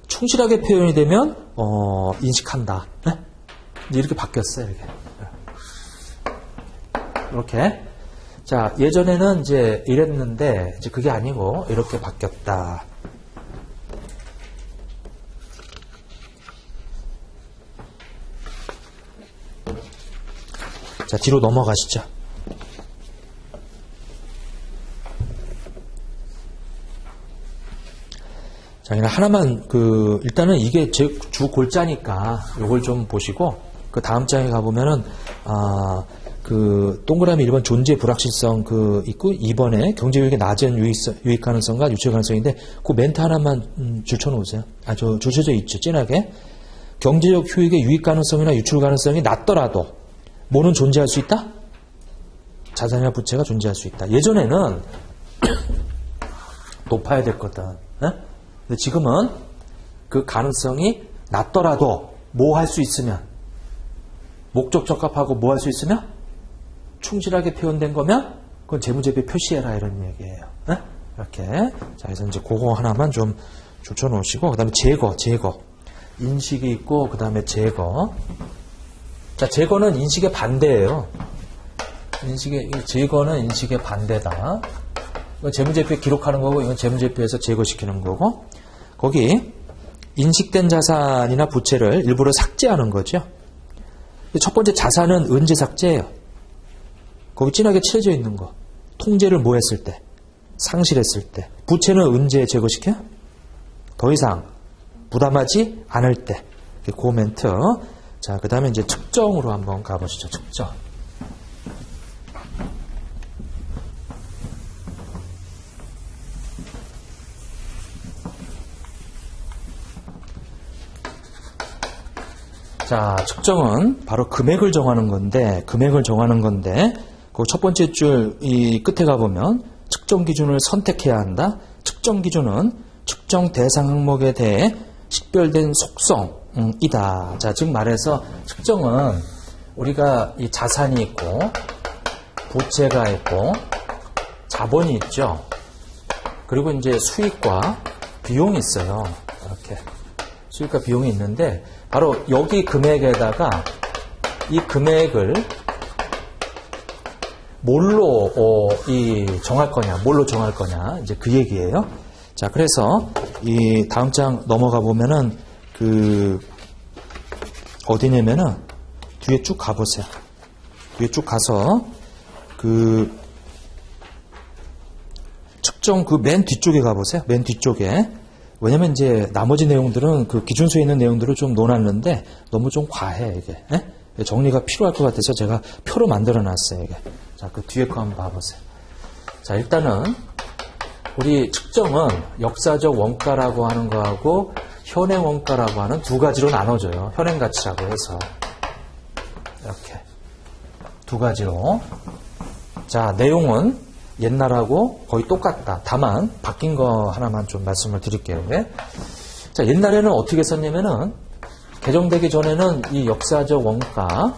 충실하게 표현이 되면 인식한다. 네? 이렇게 바뀌었어요. 이렇게. 자, 예전에는 이제 이랬는데 이제 그게 아니고 이렇게 바뀌었다. 자, 뒤로 넘어가시죠. 자, 그냥 하나만 일단은 이게 제 주 골자니까 요걸 좀 보시고 그 다음 장에 가보면은 동그라미 1번 존재 불확실성 있고 2번에 경제유익의 낮은 유익 가능성과 유출 가능성인데 그 멘트 하나만 줄쳐놓으세요. 줄쳐져 있죠. 진하게. 경제적 효익의 유익 가능성이나 유출 가능성이 낮더라도 뭐는 존재할 수 있다? 자산이나 부채가 존재할 수 있다. 예전에는 높아야 됐거든. 근데 지금은 그 가능성이 낮더라도 뭐 할 수 있으면 목적 적합하고 뭐 할 수 있으면 충실하게 표현된 거면 그건 재무제표에 표시해라 이런 얘기예요. 이렇게. 자, 그래서 이제 그거 하나만 좀 줄쳐 놓으시고 그 다음에 제거. 인식이 있고 그 다음에 제거. 자, 제거는 인식의 반대예요. 제거는 인식의 반대다. 이건 재무제표에 기록하는 거고 이건 재무제표에서 제거시키는 거고 거기 인식된 자산이나 부채를 일부러 삭제하는 거죠. 첫 번째 자산은 언제 삭제예요? 거기 진하게 칠해져 있는 거. 통제를 뭐 했을 때? 상실했을 때. 부채는 언제 제거시켜요? 더 이상 부담하지 않을 때. 그 멘트. 자, 그 다음에 이제 측정으로 한번 가보시죠. 측정. 자, 측정은 바로 금액을 정하는 건데, 그 첫 번째 줄 이 끝에 가보면 측정 기준을 선택해야 한다. 측정 기준은 측정 대상 항목에 대해 식별된 속성이다. 자, 즉 말해서 측정은 우리가 이 자산이 있고, 부채가 있고, 자본이 있죠. 그리고 이제 수익과 비용이 있어요. 이렇게. 수익과 비용이 있는데, 바로 여기 금액에다가 이 금액을 뭘로 정할 거냐, 이제 그 얘기예요. 자, 그래서 이 다음 장 넘어가 보면은 어디냐면은 뒤에 쭉 가보세요. 뒤에 쭉 가서 측정 맨 뒤쪽에 가보세요. 맨 뒤쪽에. 왜냐면 이제 나머지 내용들은 그 기준서에 있는 내용들을 좀 놓았는데 너무 좀 과해, 이게. 정리가 필요할 것 같아서 제가 표로 만들어 놨어요, 이게. 자, 그 뒤에 거 한번 봐보세요. 자, 일단은 우리 측정은 역사적 원가라고 하는 거하고 현행 원가라고 하는 두 가지로 나눠져요. 현행 가치라고 해서. 이렇게. 두 가지로. 자, 내용은 옛날하고 거의 똑같다. 다만 바뀐 거 하나만 좀 말씀을 드릴게요. 자, 옛날에는 어떻게 썼냐면은 개정되기 전에는 이 역사적 원가,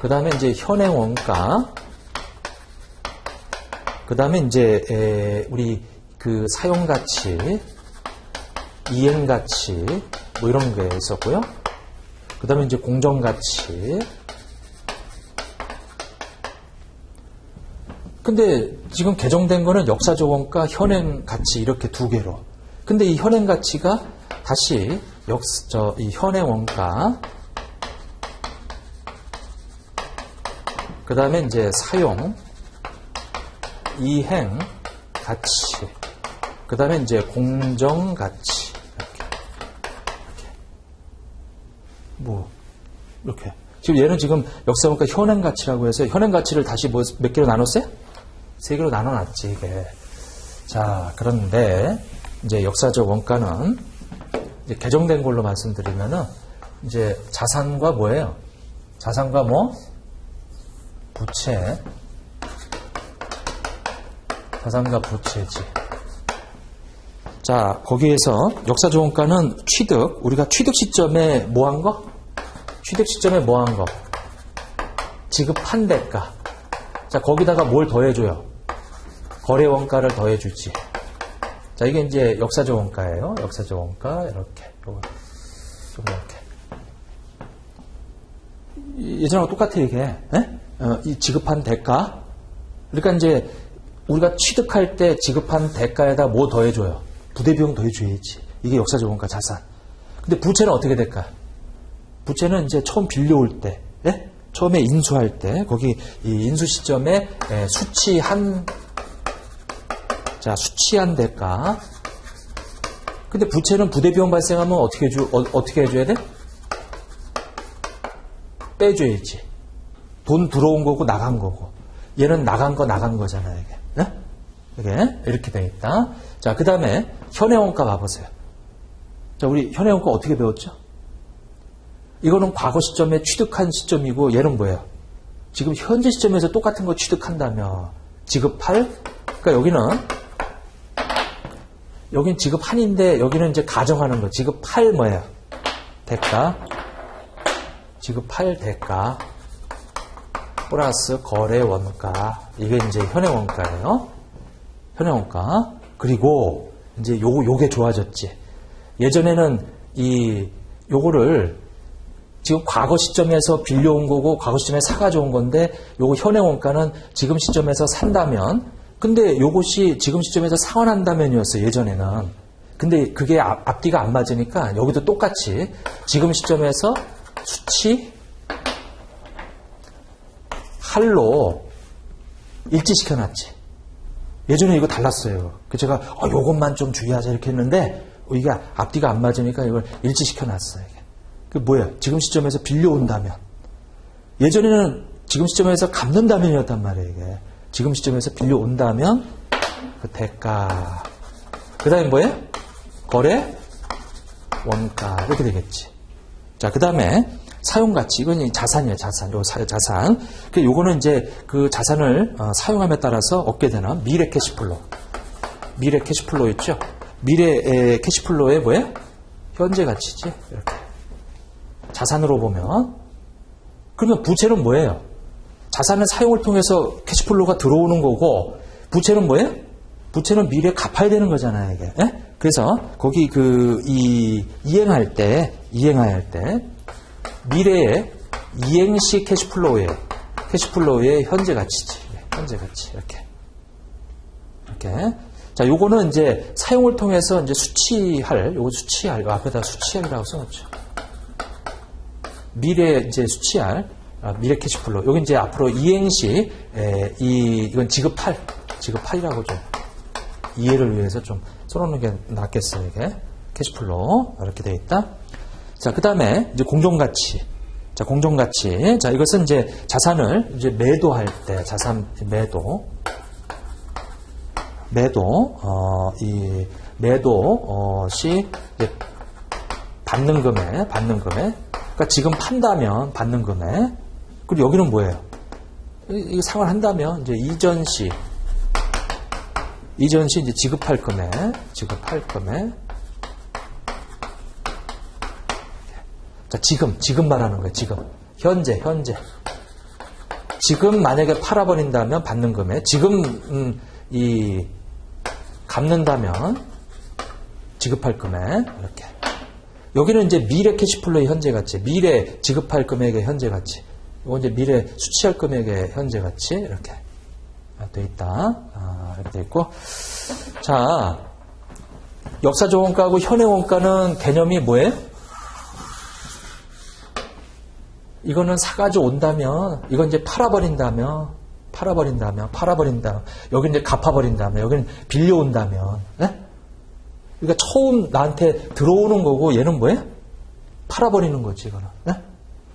그 다음에 이제 현행 원가, 그 다음에 이제 우리 그 사용 가치, 이행 가치 뭐 이런 게 있었고요. 그 다음에 이제 공정 가치. 근데 지금 개정된 거는 역사적 원가, 현행 가치 이렇게 두 개로. 근데 이 현행 가치가 다시 이 현행 원가, 그 다음에 이제 사용, 이행 가치, 그 다음에 이제 공정 가치. 이렇게. 지금 얘는 지금 역사 원가 현행 가치라고 해서 현행 가치를 다시 몇 개로 나눴어요? 세 개로 나눠놨지, 이게. 자, 그런데, 이제 역사적 원가는, 이제 개정된 걸로 말씀드리면은, 이제 자산과 뭐예요? 자산과 뭐? 부채. 자산과 부채지. 자, 거기에서 역사적 원가는 취득, 우리가 취득 시점에 뭐 한 거? 취득 시점에 뭐 한 거? 지급한 대가. 자, 거기다가 뭘 더해줘요? 거래 원가를 더해주지. 자, 이게 이제 역사적 원가예요. 역사적 원가, 이렇게. 이렇게. 예전하고 똑같아, 이게. 이 지급한 대가. 그러니까 이제 우리가 취득할 때 지급한 대가에다 뭐 더해줘요? 부대비용 더해줘야지. 이게 역사적 원가 자산. 근데 부채는 어떻게 될까? 부채는 이제 처음 빌려올 때, 처음에 인수할 때, 거기 이 인수 시점에 수취한 대가. 근데 부채는 부대비용 발생하면 어떻게 해줘야 돼? 빼줘야지. 돈 들어온 거고 나간 거고. 얘는 나간 거잖아요, 이게. 이게 이렇게 돼 있다. 자, 그 다음에 현행 원가 봐보세요. 자, 우리 현행 원가 어떻게 배웠죠? 이거는 과거 시점에 취득한 시점이고 얘는 뭐예요? 지금 현재 시점에서 똑같은 거 취득한다며 지급할? 그러니까 여긴 지급한인데 여기는 이제 가정하는 거. 지급할 뭐예요? 대가. 지급할 대가 플러스 거래 원가. 이게 이제 현행 원가예요. 현행 원가. 그리고 이제 요게 좋아졌지. 예전에는 요거를 지금 과거 시점에서 빌려온 거고 과거 시점에 사가져온 건데 요거 현행 원가는 지금 시점에서 산다면, 근데 요것이 지금 시점에서 상환한다면이었어요, 예전에는. 근데 그게 앞뒤가 안 맞으니까 여기도 똑같이 지금 시점에서 수치 할로 일치시켜놨지. 예전에 이거 달랐어요. 제가 요것만 좀 주의하자 이렇게 했는데 이게 앞뒤가 안 맞으니까 이걸 일치시켜놨어요. 그 뭐야? 지금 시점에서 빌려온다면. 예전에는 지금 시점에서 갚는다면이었단 말이에요, 이게. 지금 시점에서 빌려온다면 그 대가. 그 다음에 뭐예요? 거래 원가. 이렇게 되겠지. 자, 그 다음에 사용가치. 이건 자산이에요, 자산. 자산. 요거는 이제 그 자산을 사용함에 따라서 얻게 되는 미래 캐시플로우. 미래 캐시플로우 있죠? 미래 캐시플로우의 뭐예요? 현재 가치지. 이렇게. 자산으로 보면. 그러면 부채는 뭐예요? 자산의 사용을 통해서 캐시플로우가 들어오는 거고, 부채는 뭐예요? 부채는 미래에 갚아야 되는 거잖아요, 이게. 예? 그래서 거기 이행할 때 미래의 이행시 캐시플로우의 현재 가치지. 현재 가치. 이렇게. 자, 요거는 이제 사용을 통해서 이제 요거 앞에다 수치할이라고 써놓죠. 미래 이제 수치할, 미래 캐시플로우. 여기 이제 앞으로 이행시, 이건 지급할이라고 좀 이해를 위해서 좀 써놓는 게 낫겠어요, 이게. 캐시플로우. 이렇게 되어 있다. 자, 그 다음에 이제 공정가치. 자, 공정가치. 자, 이것은 이제 자산을 이제 매도할 때, 자산 매도. 시 받는 금액. 그러니까 지금 판다면 받는 금액. 그리고 여기는 뭐예요? 이 상환 한다면 이제 이전 시 이제 지급할 금액. 자, 지금 말하는 거예요. 현재. 지금 만약에 팔아버린다면 받는 금액. 지금 갚는다면 지급할 금액. 이렇게. 여기는 이제 미래 캐시플로우의 현재 가치, 미래 지급할 금액의 현재 가치. 이건 이제 미래 수취할 금액의 현재 가치. 이렇게 돼 있다. 이렇게 돼 있고. 자, 역사적 원가하고 현행 원가는 개념이 뭐예요? 이거는 사가지고 온다면, 이건 이제 팔아버린다면, 여기는 이제 갚아버린다면, 여기는 빌려온다면, 네? 그러니까 처음 나한테 들어오는 거고, 얘는 뭐예요? 팔아버리는 거지, 이거는. 네?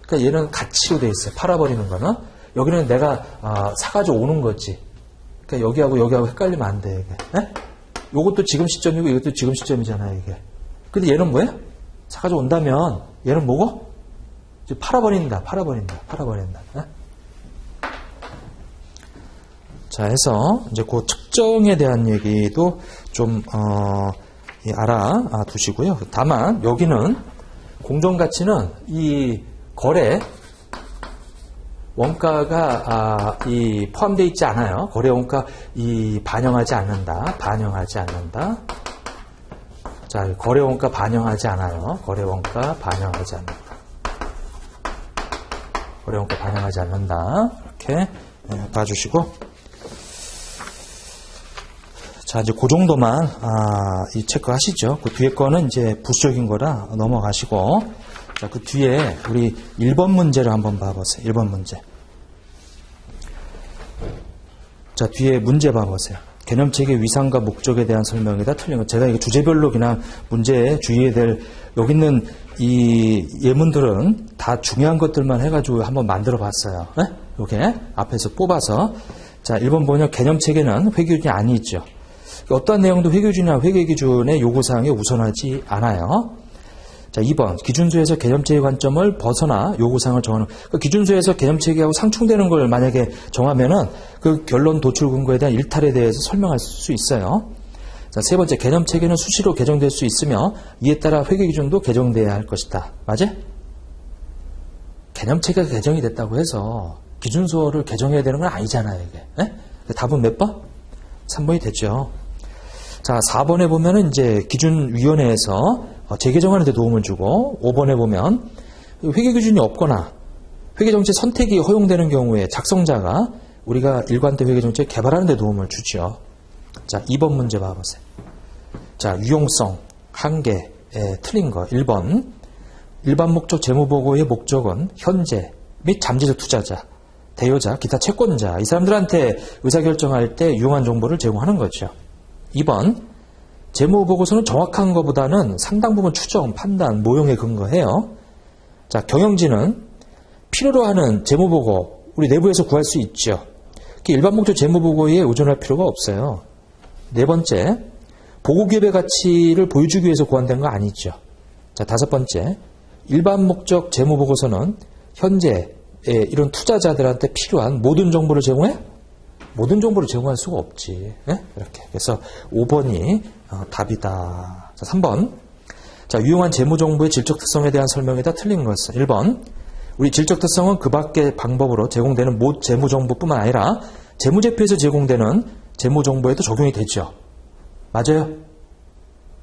그러니까 얘는 가치로 돼 있어요. 팔아버리는 거는. 여기는 내가 사가지고 오는 거지. 그러니까 여기하고 헷갈리면 안 돼, 이게. 네? 요것도 지금 시점이고, 이것도 지금 시점이잖아요, 이게. 근데 얘는 뭐예요? 사가지고 온다면, 얘는 뭐고? 팔아버린다. 네? 자, 해서 이제 그 특정에 대한 얘기도 좀 알아두시고요. 다만 여기는 공정가치는 이 거래 원가가 포함되어 있지 않아요. 거래 원가 반영하지 않는다. 자, 거래 원가 반영하지 않아요. 거래 원가 반영하지 않는다. 이렇게 봐주시고. 자, 이제 그 정도만 이 체크하시죠. 그 뒤에 거는 이제 부수적인 거라 넘어가시고. 자, 그 뒤에 우리 1번 문제를 한번 봐보세요. 1번 문제. 자, 뒤에 문제 봐보세요. 개념체계 위상과 목적에 대한 설명이다. 틀린 거. 제가 이거 주제별로 그냥 문제에 주의해야 될, 여기 있는 이 예문들은 다 중요한 것들만 해가지고 한번 만들어 봤어요. 네? 이렇게 앞에서 뽑아서. 자, 1번 보면 개념체계는 회계기준이 아니죠. 어떠한 내용도 회계기준이나 회계기준의 요구사항에 우선하지 않아요. 자, 2번 기준수에서 개념체계 관점을 벗어나 요구사항을 정하는. 그 기준수에서 개념체계하고 상충되는 걸 만약에 정하면은 그 결론 도출 근거에 대한 일탈에 대해서 설명할 수 있어요. 자, 세 번째, 개념체계는 수시로 개정될 수 있으며 이에 따라 회계기준도 개정돼야 할 것이다. 맞아? 개념체계가 개정이 됐다고 해서 기준수어를 개정해야 되는 건 아니잖아요, 이게. 에? 답은 몇 번? 3번이 됐죠. 자, 4번에 보면은 이제 기준위원회에서 재개정하는 데 도움을 주고, 5번에 보면 회계기준이 없거나 회계정책 선택이 허용되는 경우에 작성자가 우리가 일관된 회계정책 개발하는 데 도움을 주죠. 자, 2번 문제 봐보세요. 자, 유용성, 한계에 틀린 거. 1번. 일반 목적 재무보고의 목적은 현재 및 잠재적 투자자, 대여자, 기타 채권자, 이 사람들한테 의사결정할 때 유용한 정보를 제공하는 거죠. 2번. 재무보고서는 정확한 것보다는 상당 부분 추정, 판단, 모형에 근거해요. 자, 경영진은 필요로 하는 재무보고, 우리 내부에서 구할 수 있죠. 일반 목적 재무보고에 의존할 필요가 없어요. 네 번째, 보고기업의 가치를 보여주기 위해서 고안된 거 아니죠. 자, 다섯 번째, 일반 목적 재무보고서는 현재 이런 투자자들한테 필요한 모든 정보를 제공해? 모든 정보를 제공할 수가 없지. 네? 이렇게. 그래서 5번이 답이다. 자, 3번. 자, 유용한 재무정보의 질적 특성에 대한 설명이다. 틀린 것은 1번. 우리 질적 특성은 그 밖의 방법으로 제공되는 재무정보뿐만 아니라 재무제표에서 제공되는 재무정보에도 적용이 되죠. 맞아요?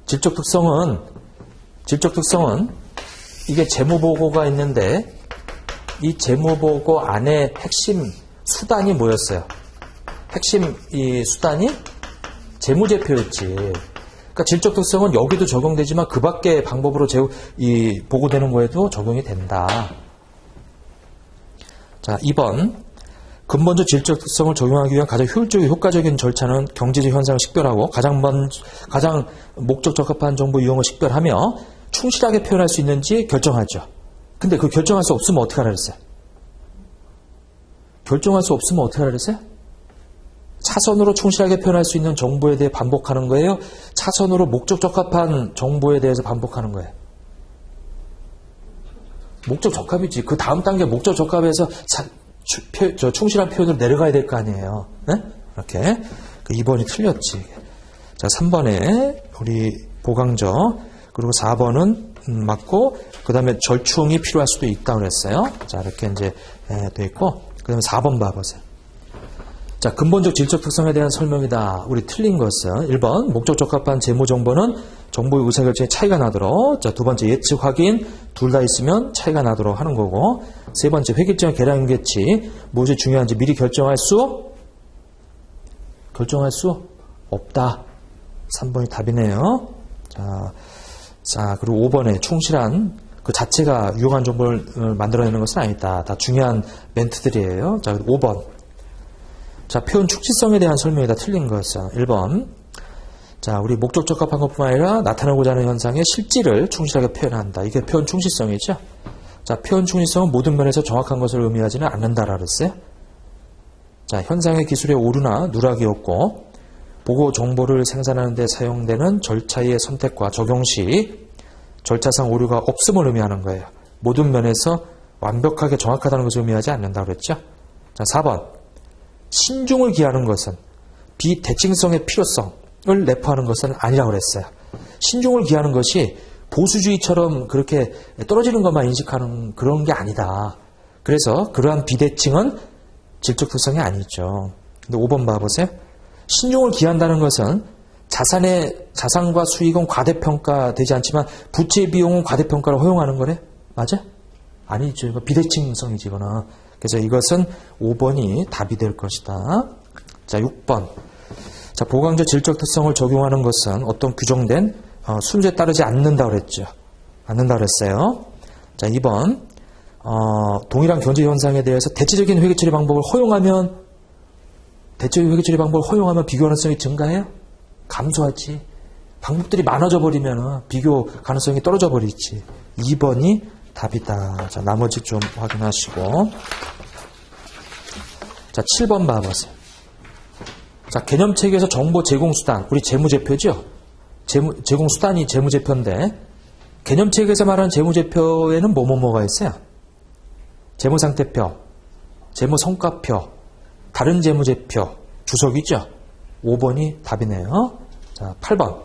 질적 특성은 이게 재무보고가 있는데 이 재무보고 안에 핵심 수단이 뭐였어요? 핵심 이 수단이 재무제표였지. 그러니까 질적 특성은 여기도 적용되지만 그 밖의 방법으로 이 보고되는 거에도 적용이 된다. 자, 2번. 근본적 질적 특성을 적용하기 위한 가장 효율적이고 효과적인 절차는 경제적 현상을 식별하고 가장 목적 적합한 정보 유형을 식별하며 충실하게 표현할 수 있는지 결정하죠. 근데 그 결정할 수 없으면 어떻게 하라 그랬어요? 결정할 수 없으면 어떻게 하라 그랬어요? 차선으로 충실하게 표현할 수 있는 정보에 대해 반복하는 거예요? 차선으로 목적 적합한 정보에 대해서 반복하는 거예요? 목적 적합이지. 그 다음 단계 목적 적합에서 충실한 표현으로 내려가야 될 거 아니에요. 네? 이렇게. 그 2번이 틀렸지. 자, 3번에 우리 보강저, 그리고 4번은 맞고, 그 다음에 절충이 필요할 수도 있다고 그랬어요. 자, 이렇게 이제 돼 있고, 그 다음에 4번 봐보세요. 자, 근본적 질적 특성에 대한 설명이다. 우리 틀린 것은 1번, 목적 적합한 재무정보는 정보의 의사결정에 차이가 나도록, 자, 두 번째, 예측 확인, 둘 다 있으면 차이가 나도록 하는 거고, 세 번째, 회계증의 계량계치, 무엇이 중요한지 미리 결정할 수 없다. 3번이 답이네요. 자, 그리고 5번에 충실한 그 자체가 유용한 정보를 만들어내는 것은 아니다. 다 중요한 멘트들이에요. 자, 5번. 자, 표현 충실성에 대한 설명이 다 틀린 것은 1번. 자, 우리 목적 적합한 것뿐만 아니라 나타나고자 하는 현상의 실질을 충실하게 표현한다. 이게 표현 충실성이죠. 자, 표현 충실성은 모든 면에서 정확한 것을 의미하지는 않는다라 그랬어요. 자, 현상의 기술의 오류나 누락이 없고 보고 정보를 생산하는 데 사용되는 절차의 선택과 적용 시 절차상 오류가 없음을 의미하는 거예요. 모든 면에서 완벽하게 정확하다는 것을 의미하지 않는다고 그랬죠. 자, 4번. 신중을 기하는 것은 비대칭성의 필요성을 내포하는 것은 아니라고 그랬어요. 신중을 기하는 것이 보수주의처럼 그렇게 떨어지는 것만 인식하는 그런 게 아니다. 그래서 그러한 비대칭은 질적 특성이 아니죠. 근데 5번 봐보세요. 신중을 기한다는 것은 자산과 수익은 과대평가되지 않지만 부채 비용은 과대평가를 허용하는 거래? 맞아? 아니죠. 이거 비대칭성이지, 이거는. 그래서 이것은 5번이 답이 될 것이다. 자, 6번. 자, 보강적 질적 특성을 적용하는 것은 어떤 규정된 순서에 따르지 않는다고 그랬죠. 않는다고 그랬어요. 자, 2번. 동일한 경제 현상에 대해서 대체적인 회계 처리 방법을 허용하면 비교 가능성이 증가해요? 감소하지. 방법들이 많아져 버리면 비교 가능성이 떨어져 버리지. 2번이 답이다. 자, 나머지 좀 확인하시고. 자, 7번 봐보세요. 자, 개념체계에서 정보 제공수단, 우리 재무제표죠? 제공수단이 재무제표인데, 개념체계에서 말하는 재무제표에는 뭐가 있어요? 재무상태표, 재무성과표, 다른 재무제표, 주석이죠? 5번이 답이네요. 자, 8번.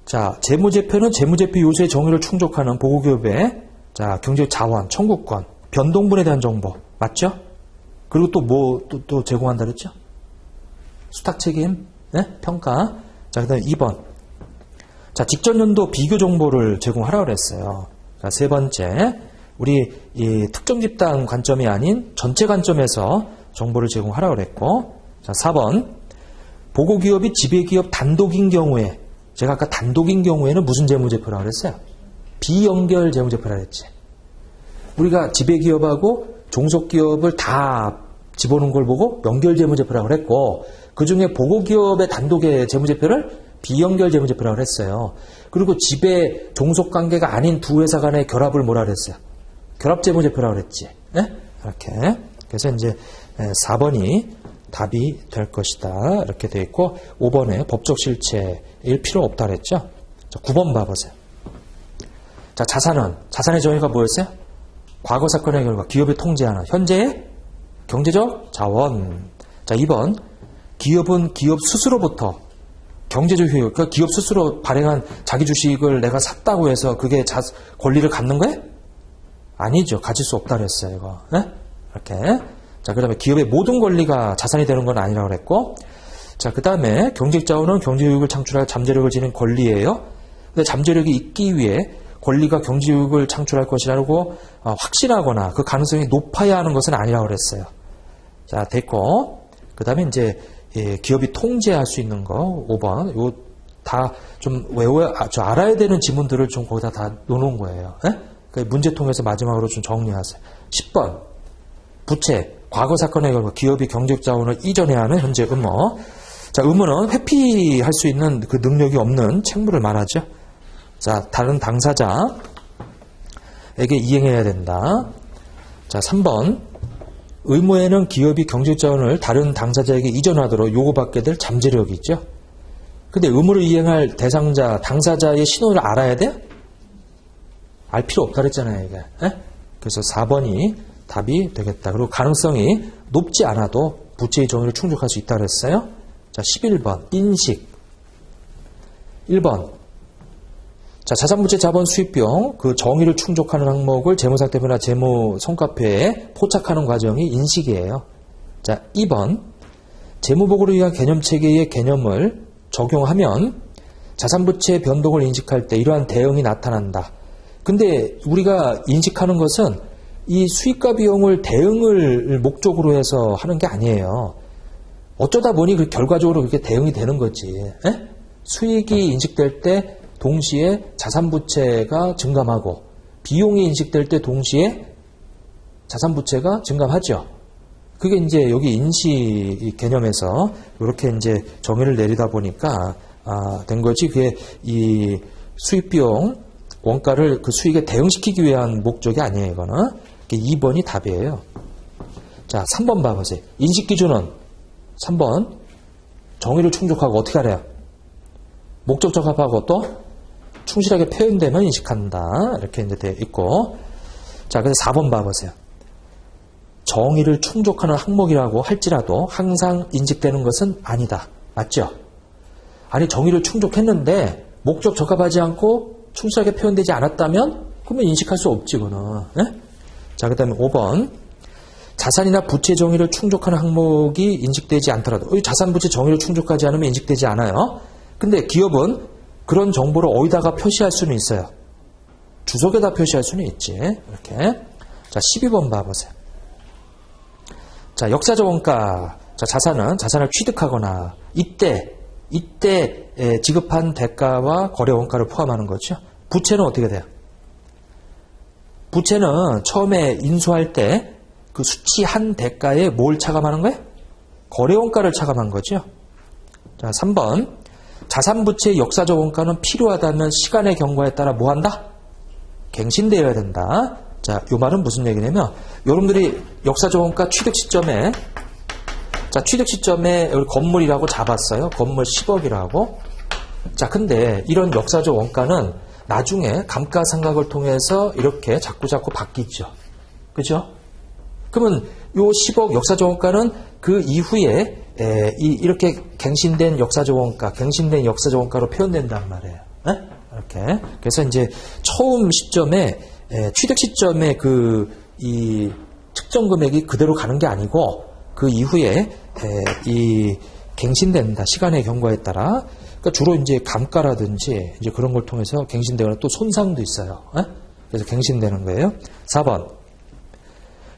자, 재무제표는 재무제표 요소의 정의를 충족하는 보고기업의 자, 경제적 자원, 청구권, 변동분에 대한 정보. 맞죠? 그리고 또 제공한다 그랬죠? 수탁책임, 네? 평가. 자, 그 다음에 2번. 자, 직전 연도 비교 정보를 제공하라고 그랬어요. 자, 세 번째. 우리 이 특정 집단 관점이 아닌 전체 관점에서 정보를 제공하라고 그랬고. 자, 4번. 보고기업이 지배기업 단독인 경우에, 제가 아까 단독인 경우에는 무슨 재무제표라고 그랬어요? 비연결 재무제표라고 했지. 우리가 지배기업하고 종속기업을 다 집어넣은 걸 보고 연결 재무제표라고 그랬고, 그 중에 보고기업의 단독의 재무제표를 비연결 재무제표라고 했어요. 그리고 지배 종속관계가 아닌 두 회사 간의 결합을 뭐라 그랬어요? 결합 재무제표라고 그랬지. 네? 이렇게. 그래서 이제 4번이 답이 될 것이다. 이렇게 되어 있고, 5번에 법적 실체일 필요 없다 그랬죠. 자, 9번 봐보세요. 자, 자산의 정의가 뭐였어요? 과거 사건의 결과 기업이 통제하는 현재의 경제적 자원. 자, 2번 기업은 기업 스스로부터 경제적 효율, 그러니까 기업 스스로 발행한 자기 주식을 내가 샀다고 해서 그게 권리를 갖는 거예요? 아니죠. 가질 수 없다 그랬어요, 이거. 네? 이렇게. 자, 그 다음에 기업의 모든 권리가 자산이 되는 건 아니라고 그랬고, 자, 그 다음에 경제적 자원은 경제유익을 창출할 잠재력을 지닌 권리예요. 근데 잠재력이 있기 위해 권리가 경제유익을 창출할 것이라고 확신하거나 그 가능성이 높아야 하는 것은 아니라고 그랬어요. 자, 됐고, 그 다음에 이제 기업이 통제할 수 있는 거 5번. 요 다 좀 알아야 되는 지문들을 좀 거기다 다 놓은 거예요. 그 문제통에서 마지막으로 좀 정리하세요. 10번. 부채, 과거 사건의 결과 기업이 경제적 자원을 이전해야 하는 현재 의무. 자, 의무는 회피할 수 있는 그 능력이 없는 책무를 말하죠. 자, 다른 당사자에게 이행해야 된다. 자, 3번. 의무에는 기업이 경제적 자원을 다른 당사자에게 이전하도록 요구받게 될 잠재력이 있죠. 근데 의무를 이행할 대상자, 당사자의 신원을 알아야 돼? 알 필요 없다 그랬잖아요, 이게. 그래서 4번이 답이 되겠다. 그리고 가능성이 높지 않아도 부채의 정의를 충족할 수 있다 그랬어요. 자, 11번. 인식. 1번. 자, 자산부채 자본 수입비용 그 정의를 충족하는 항목을 재무상태표나 재무성과표에 포착하는 과정이 인식이에요. 자, 2번. 재무보고를 위한 개념체계의 개념을 적용하면 자산부채 변동을 인식할 때 이러한 대응이 나타난다. 근데 우리가 인식하는 것은 이 수익과 비용을 대응을 목적으로 해서 하는 게 아니에요. 어쩌다 보니 그 결과적으로 그렇게 대응이 되는 거지. 수익이 인식될 때 동시에 자산부채가 증감하고 비용이 인식될 때 동시에 자산부채가 증감하죠. 그게 이제 여기 인식 개념에서 이렇게 이제 정의를 내리다 보니까 된 거지. 그게 이 수익비용 원가를 그 수익에 대응시키기 위한 목적이 아니에요. 이거는 2번이 답이에요. 자, 3번 봐보세요. 인식 기준은 3번 정의를 충족하고 어떻게 하래요? 목적 적합하고 또 충실하게 표현되면 인식한다. 이렇게 이제 되어 있고, 자, 그래서 4번 봐보세요. 정의를 충족하는 항목이라고 할지라도 항상 인식되는 것은 아니다. 맞죠? 아니, 정의를 충족했는데 목적 적합하지 않고 충실하게 표현되지 않았다면 그러면 인식할 수 없지, 그거는. 자, 그 다음에 5번. 자산이나 부채 정의를 충족하는 항목이 인식되지 않더라도 자산 부채 정의를 충족하지 않으면 인식되지 않아요. 근데 기업은 그런 정보를 어디다가 표시할 수는 있어요. 주석에다 표시할 수는 있지. 이렇게. 자, 12번 봐보세요. 자, 역사적 원가. 자, 자산을 취득하거나 이때 지급한 대가와 거래 원가를 포함하는 거죠. 부채는 어떻게 돼요? 부채는 처음에 인수할 때 그 수치한 대가에 뭘 차감하는 거예요? 거래 원가를 차감한 거죠. 자, 3번. 자산부채의 역사적 원가는 필요하다면 시간의 경과에 따라 뭐 한다? 갱신되어야 된다. 자, 요 말은 무슨 얘기냐면 여러분들이 역사적 원가 취득 시점에 여기 건물이라고 잡았어요. 건물 10억이라고. 자, 근데 이런 역사적 원가는 나중에 감가상각을 통해서 이렇게 자꾸 바뀌죠. 그죠? 그러면 요 10억 역사적 원가는 그 이후에 이렇게 갱신된 역사적 원가로 표현된단 말이에요. 이렇게. 그래서 이제 처음 시점에 취득 시점에 이 측정 금액이 그대로 가는 게 아니고 그 이후에 이 갱신된다. 시간의 경과에 따라. 그러니까 주로 이제 감가라든지 이제 그런 걸 통해서 갱신되거나 또 손상도 있어요. 그래서 갱신되는 거예요. 4번.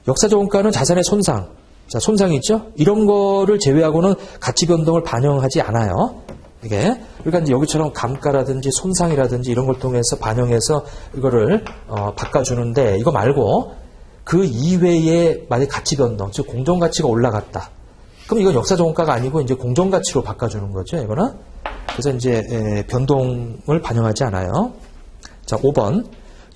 역사적 원가는 자산의 손상. 자, 손상이 있죠? 이런 거를 제외하고는 가치 변동을 반영하지 않아요. 이게. 그러니까 이제 여기처럼 감가라든지 손상이라든지 이런 걸 통해서 반영해서 이거를 바꿔주는데 이거 말고 그 이외에 만약 가치 변동, 즉 공정 가치가 올라갔다. 그럼 이건 역사적 원가가 아니고 이제 공정 가치로 바꿔주는 거죠. 이거는. 그래서 이제 변동을 반영하지 않아요. 자, 5번.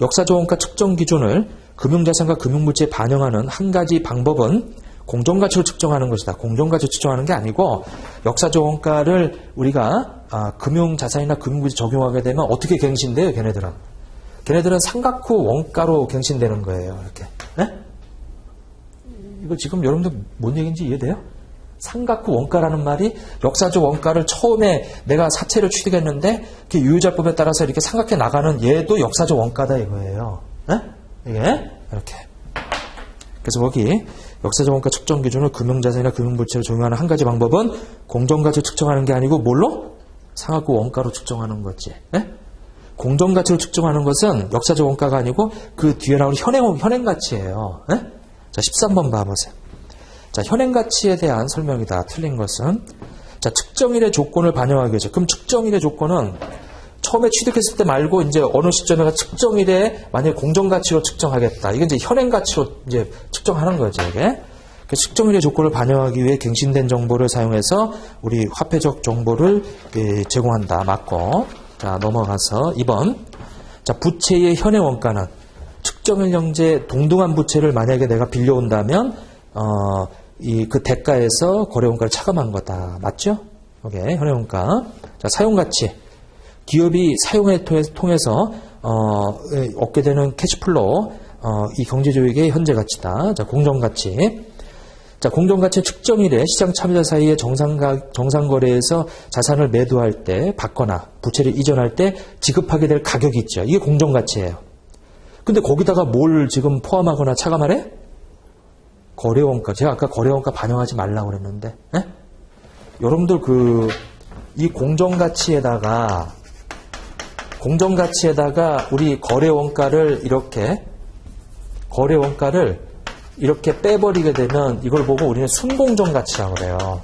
역사적 원가 측정 기준을 금융자산과 금융물질에 반영하는 한 가지 방법은 공정가치로 측정하는 것이다. 공정가치로 측정하는 게 아니고 역사적 원가를 우리가 금융자산이나 금융물질 적용하게 되면 어떻게 갱신돼요? 걔네들은. 걔네들은 삼각후 원가로 갱신되는 거예요. 이렇게. 네? 이거 지금 여러분들 뭔 얘기인지 이해돼요? 삼각후 원가라는 말이 역사적 원가를 처음에 내가 사채를 취득했는데 그 유효자법에 따라서 이렇게 삼각해 나가는 얘도 역사적 원가다 이거예요. 네? 이게 이렇게. 그래서 거기 역사적 원가 측정 기준을 금융자산이나 금융물체로 적용하는 한 가지 방법은 공정가치로 측정하는 게 아니고 뭘로? 삼각후 원가로 측정하는 거지. 네? 공정가치로 측정하는 것은 역사적 원가가 아니고 그 뒤에 나오는 현행가치예요. 네? 자, 13번 봐보세요. 자, 현행가치에 대한 설명이다. 틀린 것은. 자, 측정일의 조건을 반영하기 위해서. 그럼 측정일의 조건은 처음에 취득했을 때 말고 이제 어느 시점에 측정일에 만약에 공정가치로 측정하겠다. 이건 이제 현행가치로 이제 측정하는 거죠, 이게. 그 측정일의 조건을 반영하기 위해 갱신된 정보를 사용해서 우리 화폐적 정보를 제공한다. 맞고. 자, 넘어가서 2번. 자, 부채의 현행 원가는 측정일 형제 동등한 부채를 만약에 내가 빌려온다면 그 대가에서 거래 원가를 차감한 거다. 맞죠? 오케이. 현행 원가. 자, 사용 가치. 기업이 사용을 통해서 얻게 되는 캐시플로우, 이 경제조익의 현재 가치다. 자, 공정가치. 자, 공정가치 측정일에 시장 참여자 사이의 정상거래에서 자산을 매도할 때, 받거나 부채를 이전할 때 지급하게 될 가격이 있죠. 이게 공정가치예요. 근데 거기다가 뭘 지금 포함하거나 차감하래? 거래원가. 제가 아까 거래원가 반영하지 말라고 그랬는데, 네? 여러분들 이 공정가치에다가 우리 거래원가를 이렇게 빼버리게 되면 이걸 보고 우리는 순공정가치라고 그래요.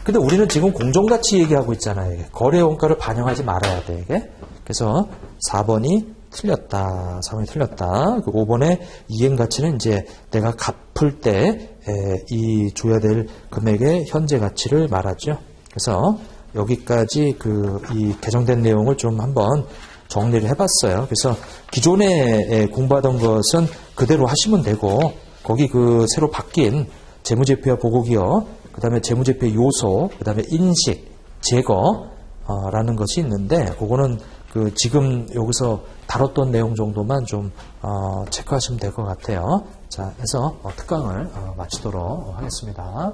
근데 우리는 지금 공정가치 얘기하고 있잖아요. 이게. 거래원가를 반영하지 말아야 돼, 이게. 그래서 4번이 틀렸다. 4번이 틀렸다. 그 5번의 이행가치는 이제 내가 갚을 때 이 줘야 될 금액의 현재 가치를 말하죠. 그래서 여기까지 이 개정된 내용을 좀 한번 정리를 해봤어요. 그래서 기존에 공부하던 것은 그대로 하시면 되고, 거기 새로 바뀐 재무제표와 보고기여, 그 다음에 재무제표의 요소, 그 다음에 인식, 제거라는 것이 있는데, 그거는 지금 여기서 다뤘던 내용 정도만 좀 체크하시면 될 것 같아요. 자, 해서 특강을 마치도록 하겠습니다.